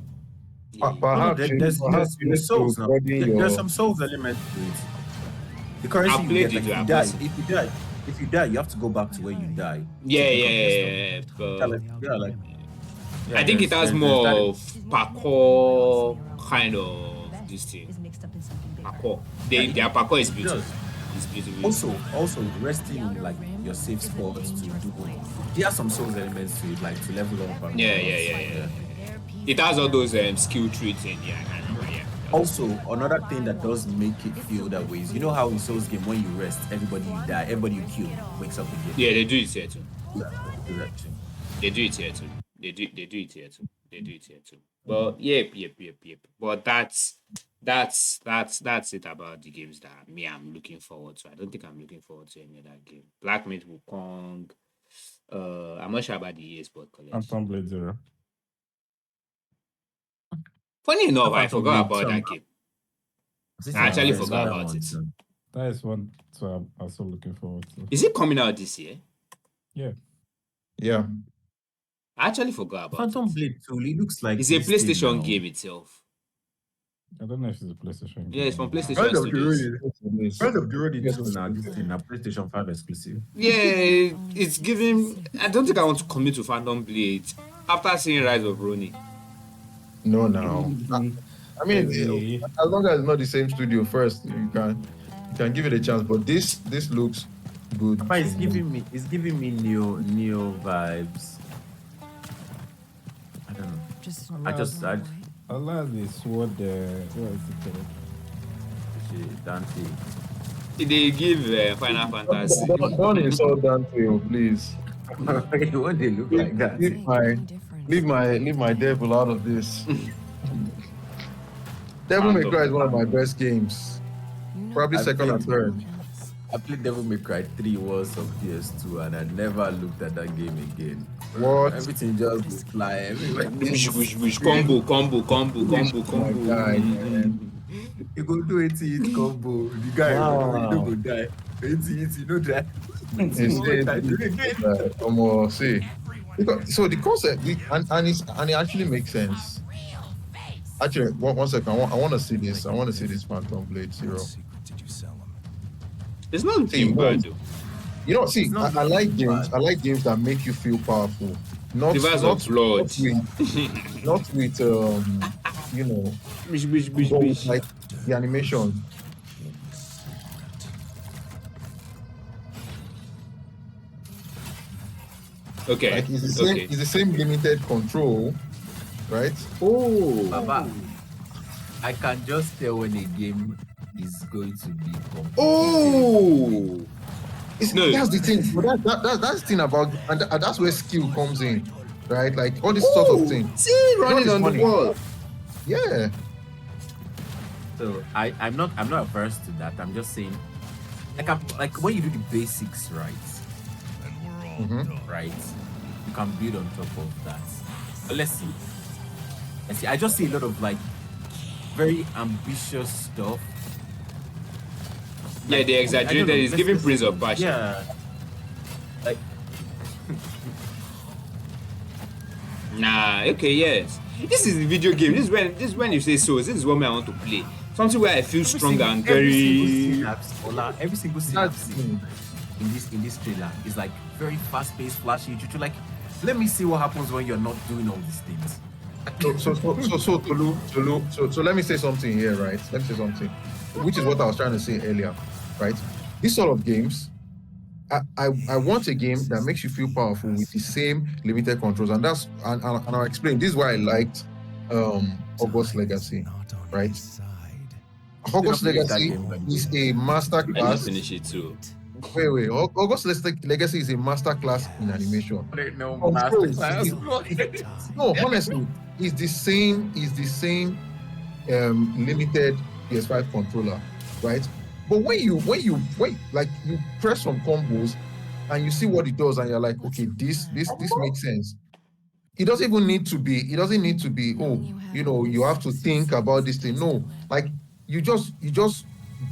Perhaps There's souls now. There's some souls elements to it. The currency I've you played get, it, like, I've if you die, you have to go back to where you die. Yeah. But I think it has there's more that- of parkour kind of this thing. Parkour. Their parkour is beautiful. It's beautiful. Also resting in like your safe spots to do. There are some souls elements to it, like to level up. And Yeah. It has all those skill trees in. Yeah, I remember. Yeah. Also, another thing that does make it feel that way is, you know how in Souls game when you rest, everybody you die, everybody you kill wakes up again. Yeah, they do it here too. Yeah, do that too. They do it here too. They do it here too. But yep. But that's it about the games that I'm looking forward to. I don't think I'm looking forward to any other game. Black Myth Wukong. I'm not sure about the EA Sport College. Phantom Blade Zero. Funny enough, I Phantom forgot Blade, about that game. I actually forgot about it. That is one so I'm also looking forward to. Is it coming out this year? Yeah. I actually forgot about Phantom it. Blade 2, it looks like It's a this thing PlayStation now. game itself. I don't know if it's a PlayStation game. Yeah, it's from PlayStation Friend of the Studios. Road, Friend of the Road is now this thing, now PlayStation 5 exclusive. Yeah, it's giving. I don't think I want to commit to Phantom Blade after seeing Rise of Ronin. No, now. I mean, Okay. as long as it's not the same studio first, you can give it a chance. But this looks good. But it's to giving me neo vibes. I don't know. I love this. What is it called? Shit, Dante. They give Final Fantasy. Don't insult Dante, oh, please. What they look like that? Leave my devil out of this. Devil May Cry is one of my best games. Probably I second or played- third. I played Devil May Cry 3 once on PS2 and I never looked at that game again. What? Everything just would fly everywhere. Wish, combo. My guy, man. You go do 80 combo. The guy you don't go die. 80, no die. See. So the concept, and it actually makes sense. Actually, one second. I want to see this. I want to see this Phantom Blade Zero. It's not too bad though. You know, see, not I like games. bad. I like games that make you feel powerful. Not Rivers of blood. not with you know, but with, like the animation. Okay. Like it's the same limited control, right? Oh. Baba, I can just tell when a game is going to be complete. Oh. No. That's the thing. But that's the thing about, and that's where skill comes in, right? Like all this sort of thing. See, running It's on funny. the wall. Yeah. So I'm not averse to that. I'm just saying, like when you do the basics right, right, you can build on top of that. But let's see. I just see a lot of like very ambitious stuff. Yeah, they exaggerated. It's giving Prince of Passion. Yeah. Like Nah, okay, yes. This is the video game. This is when you say so. This is what I want to play. Something where I feel stronger and very. Every single scene I've seen in this trailer is like very fast-paced, flashy. You like, let me see what happens when you're not doing all these things. So Tolu, so let me say something here, right? Let me say something, which is what I was trying to say earlier, right? This sort of games, I want a game that makes you feel powerful with the same limited controls, and I'll explain. This is why I liked Hogwarts Legacy, right? Hogwarts Legacy is a master I didn't class. finish it too. Wait. Hogwarts Legacy is a master class in animation. No, No, honestly, it's the same limited PS5 controller, right? But when you like you press some combos and you see what it does and you're like, okay, this makes sense. It doesn't need to be, oh, you have to think about this thing. No, like you just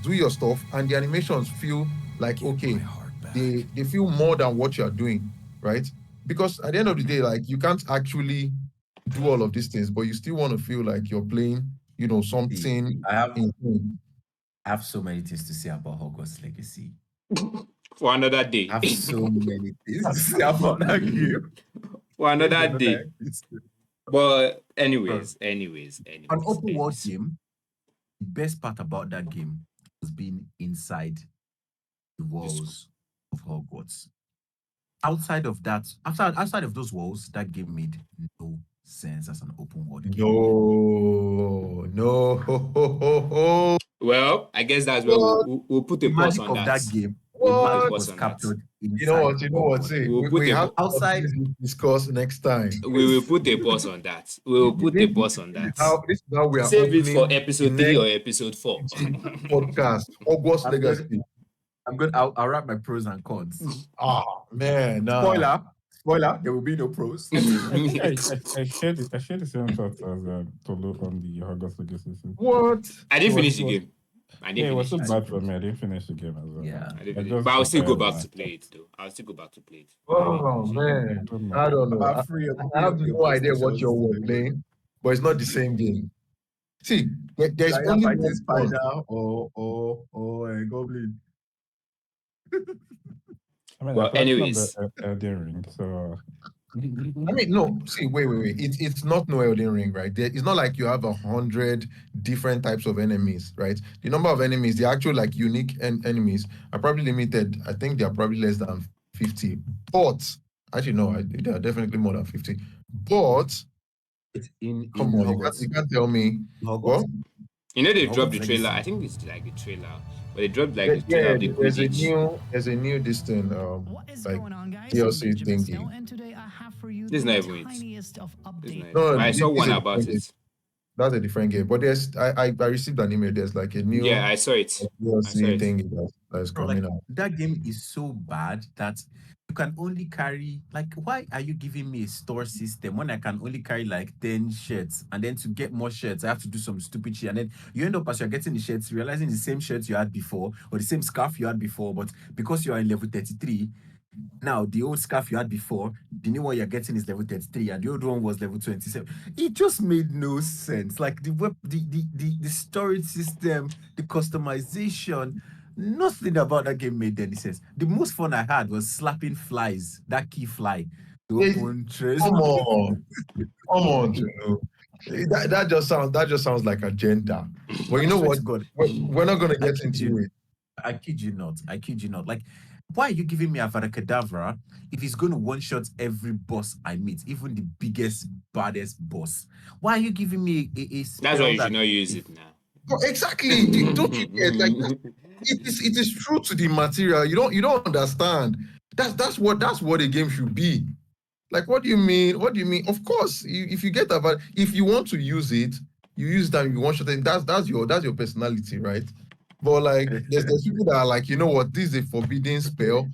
do your stuff and the animations feel like, okay, they feel more than what you're doing, right? Because at the end of the day, like you can't actually do all of these things, but you still want to feel like you're playing, something. I have so many things to say about Hogwarts Legacy. For another day. I have so many things to say about that game. For another day. But anyways. An open world game, the best part about that game was being inside the walls of Hogwarts. Outside of that, outside of those walls, that game made no sense as an open world game. No. Well, I guess that's where we'll put a pause on that game. What? Was captured You know what? See, we have outside discuss next time. We will put a pause on that. This is how we are. Save it for episode 3 or episode 4. Podcast. Hogwarts Legacy. I'll write my pros and cons. Oh man. Spoiler, there will be no pros. I shared the same thoughts as Tolu on the Hogwarts Legacy. What? I didn't finish the game. It was so bad for me. I didn't finish the game as well. Yeah. But I'll still go back to play it though. Oh man. I don't know. I have no idea what you're playing, but it's not the same game. See, there's only one spider or a goblin. I mean, well, anyways, Elden Ring, so I mean, no. See, wait. It's not no Elden Ring, right? It's not like you have 100 different types of enemies, right? The number of enemies, the actual like unique enemies, are probably limited. I think they are probably less than 50. But actually, no, they are definitely more than 50. But It's in come on, Hogwarts. you can't tell me. Hogwarts. Well, You know they dropped Hogwarts the trailer. Legacy. I think it's like the trailer, but they dropped like yeah, the trailer of the Quidditch. there's a new this thing, What is like going on, guys? I'm DLC Benjamin Snow, thingy. and today I have for you This is the not even it. tiniest of This is not updates. even. No, But I saw this one is a about different game. it. That's a different game. But I received an email. There's like a Yeah, new I saw it. I saw DLC it. thing that's Bro, like coming out. that game is so bad that you can only carry like why are you giving me a store system when I can only carry like 10 shirts and then to get more shirts I have to do some stupid shit and then you end up as you're getting the shirts realizing the same shirts you had before or the same scarf you had before, but because you are in level 33, now the old scarf you had before, the new one you're getting is level 33 and the old one was level 27. It just made no sense. Like the storage system, the customization, nothing about that game made any sense. The most fun I had was slapping flies, that key fly to Hey, open treasure. come on, Juno. That just sounds like agenda. But you I know swear what? to God, We're not gonna I get kid into you. it. I kid you not. I kid you not. Like, why are you giving me Avada Kedavra if he's going to one shot every boss I meet, even the biggest, baddest boss? Why are you giving me a That's why spell you should that not use if it now. Oh, exactly. Don't you get like it is true to the material. You don't understand. That's what a game should be. Like, what do you mean? What do you mean? Of course, if you get about if you want to use it, you use that. You want to think that's your personality, right? But like, there's people that are like, you know what? This is a forbidden spell.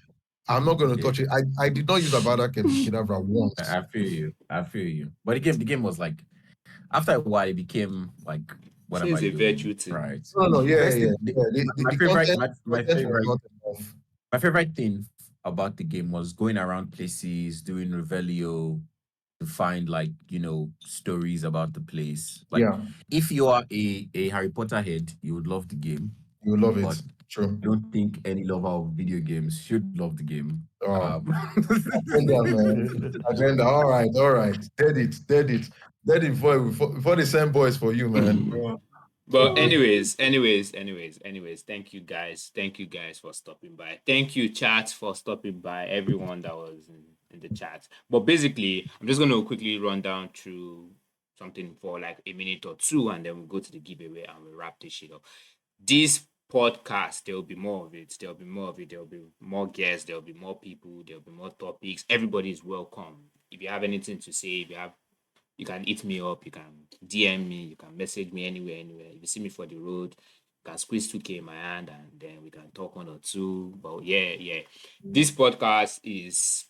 I'm not going to yeah, touch it. I did not use Avada Kedavra once. I feel you. I feel you. But the game was like after a while it became like what Say am it's I a doing? virtue thing. Right. No, The yeah, best yeah, thing yeah. my The favorite my content was favorite not enough. my favorite thing about the game was going around places, doing Revelio, to find like stories about the place. Like Yeah, if you are a Harry Potter head, you would love the game, you will love it. but True. I don't think any lover of video games should love the game. Oh, agenda, man. Agenda. All right. Dead it before they send boys for you, man. But anyways, thank you guys. Thank you guys for stopping by. Thank you, chat, for stopping by. Everyone that was in the chat. But basically, I'm just gonna quickly run down through something for like a minute or two, and then we'll go to the giveaway and we'll wrap this shit up. This podcast, there will be more of it. There will be more of it. There will be more guests. There will be more people. There will be more topics. Everybody is welcome. If you have anything to say, if you have you can hit me up, you can DM me, you can message me anywhere. If you see me for the road, you can squeeze 2K in my hand and then we can talk one or two. But yeah. This podcast is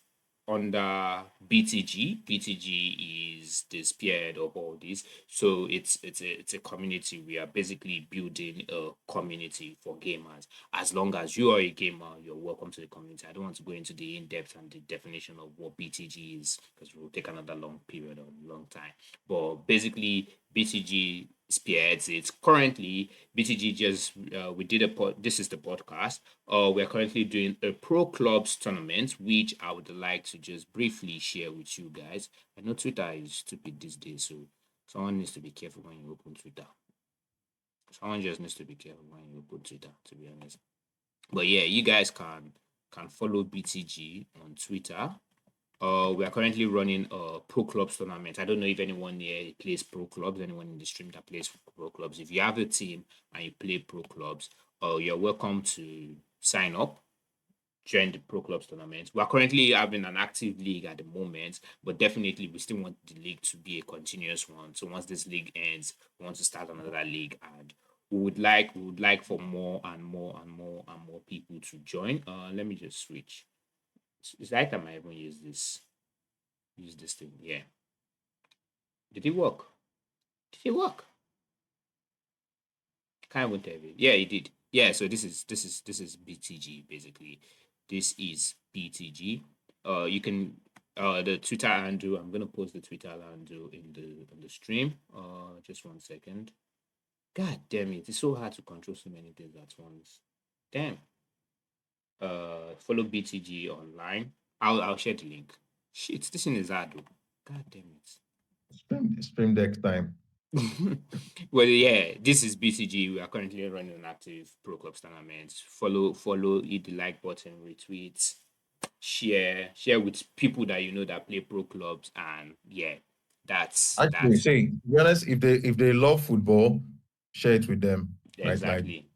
under BTG. BTG is the spearhead of all this. So it's a community. We are basically building a community for gamers. As long as you are a gamer, you're welcome to the community. I don't want to go into the in-depth and the definition of what BTG is because it will take another long period or long time. But basically, BTG spearheads it. Currently, BTG just we did this is the podcast. We're currently doing a pro clubs tournament, which I would like to just briefly share with you guys. I know Twitter is stupid these days, so someone needs to be careful when you open Twitter. Someone just needs to be careful when you open Twitter, to be honest. But yeah, you guys can follow BTG on Twitter. We are currently running a pro clubs tournament. I don't know if anyone here plays pro clubs, anyone in the stream that plays pro clubs. If you have a team and you play pro clubs, you're welcome to sign up, join the pro clubs tournament. We are currently having an active league at the moment, but definitely we still want the league to be a continuous one. So once this league ends, we want to start another league, and we would like for more and more and more and more people to join. Let me just switch. It's the time I even use this thing. Yeah. Did it work? Did it work? Can't even tell you. Yeah, it did. Yeah, so this is BTG basically. This is BTG. You can the Twitter handle. I'm gonna post the Twitter handle in the stream. Just 1 second. God damn it! It's so hard to control so many things at once. Damn. Follow BTG online. I'll share the link. Shit, this thing is hard, though. God damn it. Stream Deck time. Well, yeah, this is BCG. We are currently running an active Pro Clubs tournament. Follow, hit the like button, retweet, share with people that you know that play Pro Clubs, and yeah, Actually, say, to be honest, if they love football, share it with them. Right? Like exactly.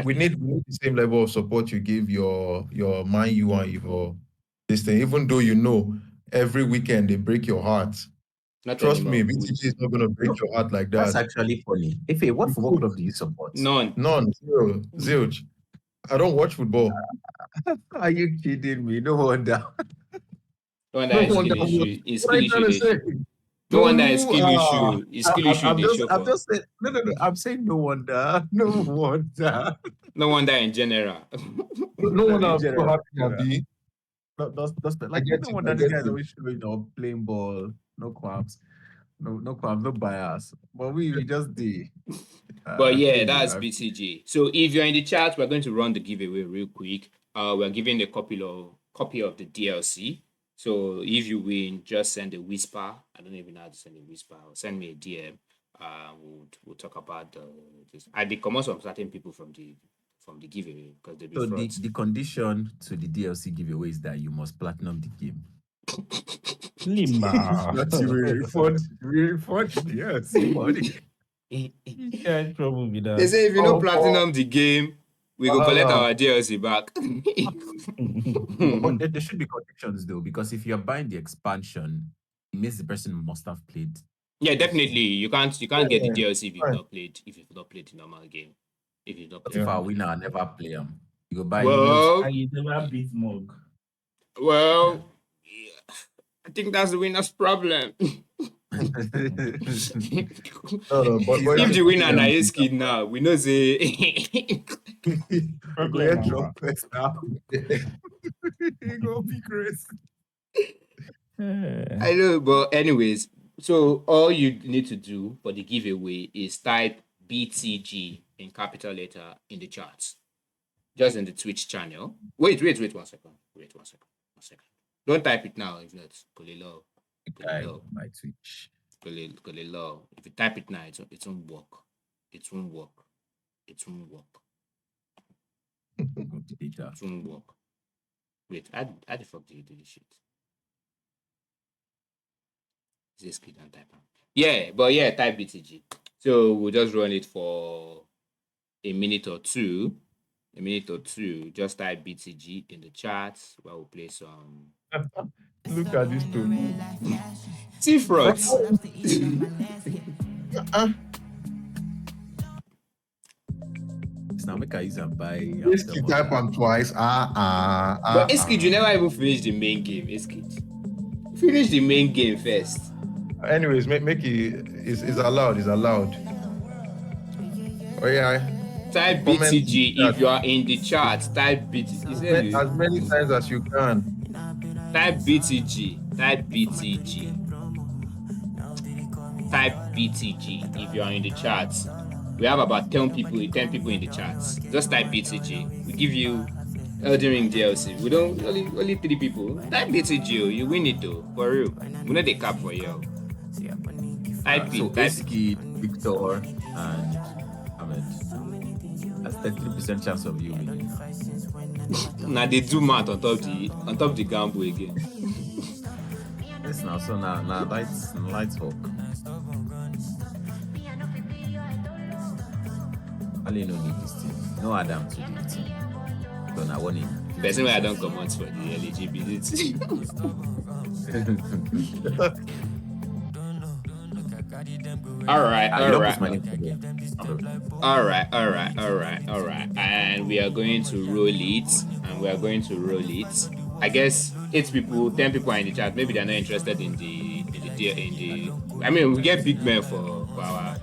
we need the same level of support you give your Man U and your this thing. Even though you know every weekend they break your heart. Not Trust me, anymore. BCG is not gonna break your heart like That's that. actually funny. What football club do you support? None. Zero. Zilch. I don't watch football. Are you kidding me? No wonder. No wonder it's skill issue. It's skill issue. Say? No wonder it's skill issue. It's skill issue. I'm just saying. No. I'm saying no wonder. No wonder. No wonder in general. No one I'm so General. happy to be. That's like get no it, wonder I this get guy's it. always showing up playing ball. No qualms. No qualms. No bias. But we just did. But yeah, that's BCG. So if you're in the chat, we're going to run the giveaway real quick. We're giving a copy of the DLC. So if you win, just send a whisper. I don't even know how to send a whisper. Or send me a DM. We'll talk about this. I did come out some certain people from the giveaway because they be So frauds. the condition to the DLC giveaway is that you must platinum the game. Lima. Not you will refund the DLC money. Yeah, in trouble with that. They say if you know platinum the game, we go collect Wahala. our DLC back. But there should be conditions though, because if you're buying the expansion, it means the person must have played. Yeah, definitely. You can't get the Yeah, DLC if you've fine. not played the normal game. If you've not But played. if I win, I never play them. You go buy Well, And you never beat Mog. well, yeah, I think that's the winner's problem. No, but If the winner na his kid now, we know say Go drop first now. You go be crazy. I know, but anyways, so all you need to do for the giveaway is type BTG in capital letter in the charts. Just in the Twitch channel. Wait 1 second. Wait 1 second. Don't type it now, if not, Kolilo. My Twitch. Kolilo. If you type it now, it won't work. It won't work. It won't work. Go to data. It won't work. Wait, how the fuck do you do this shit? This kid and type. Yeah, but yeah, type BTG. So we'll just run it for a minute or two. Just type BTG in the chat where we'll play some. Look at this too. See frauds. Now make I use and buy. This kid type am twice. But Eskid, you never even finished the main game, Eskid. Finish the main game first. Anyways, make it is allowed. Is allowed. Oh yeah. Type Comment BTG that. if you are in the chat. Type BTG. As many times as you can. Type BTG. Type BTG. Type BTG if you are in the chat. We have about 10 people in the chat. Just type BTG. We give you Elden Ring DLC. We don't only 3 people. Type BTG. You win it though. For real. We know the cap for you. Type So it. Type Eski, Victor, and Ahmed. That's 33% chance of you winning. Now they do math on top the gamble again. Yes, now so now lights talk. Ali no need this team. No Adam to the team. So now one in. Person where I don't come out for the LGBT. All right. And we are going to roll it. I guess 8 people, 10 people are in the chat. Maybe they're not interested in the. I mean, we get big men for our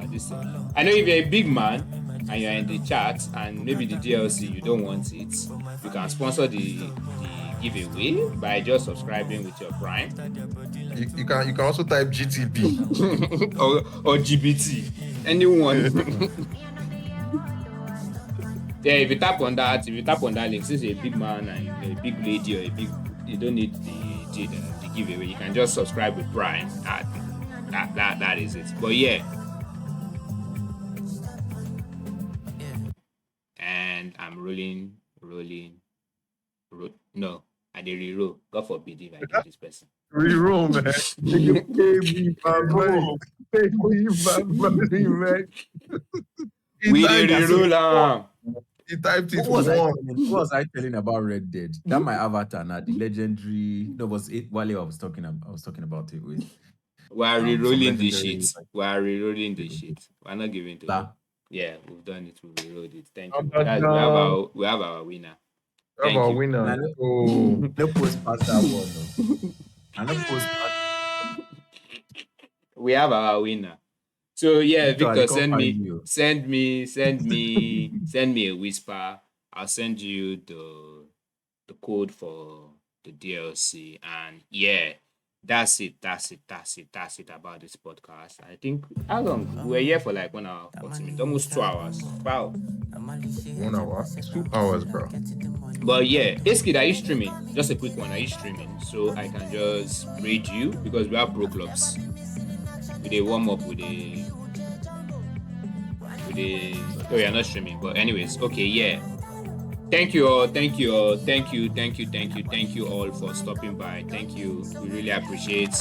this thing. I know if you're a big man and you're in the chat and maybe the DLC you don't want it, you can sponsor the giveaway by just subscribing with your Prime. You can also type GTP or GBT. Anyone. Yeah, if you tap on that link, since you're a big man and a big lady or a big the giveaway. You can just subscribe with Prime. That is it. But yeah. And I'm rolling. No, I did reroll. God forbid if I give this person. Reroll, man. Nigga paid me my money. Paid me my money, man. We did reroll. He typed it What one. was I telling about Red Dead? That my avatar now, the legendary. No, was it Wale I was talking about it with. We're some rerolling the legendary, shit. We're rerolling the shit. We're not giving to La. them. Yeah, we've done it. We've rerolled it. Thank Dun, you. dun, Guys, dun. we have our winner. How Thank about you. winner? Nah, no- Oh, No post past that one though. I no post past. We have our winner. So yeah, Victor, Victor, they can't find you. send me a whisper. I'll send you the code for the DLC. And yeah, that's it about this podcast. I think how long? We're here for like 1 hour, 40 minutes, almost 2 hours. Wow. 1 hour. 2 hours, bro. But yeah, Iskid, are you streaming? Just a quick one. Are you streaming? So I can just raid you because we have pro clubs. With a warm up with a oh, you're not streaming, but anyways, okay, yeah. Thank you all, thank you all, thank you all for stopping by. Thank you. We really appreciate.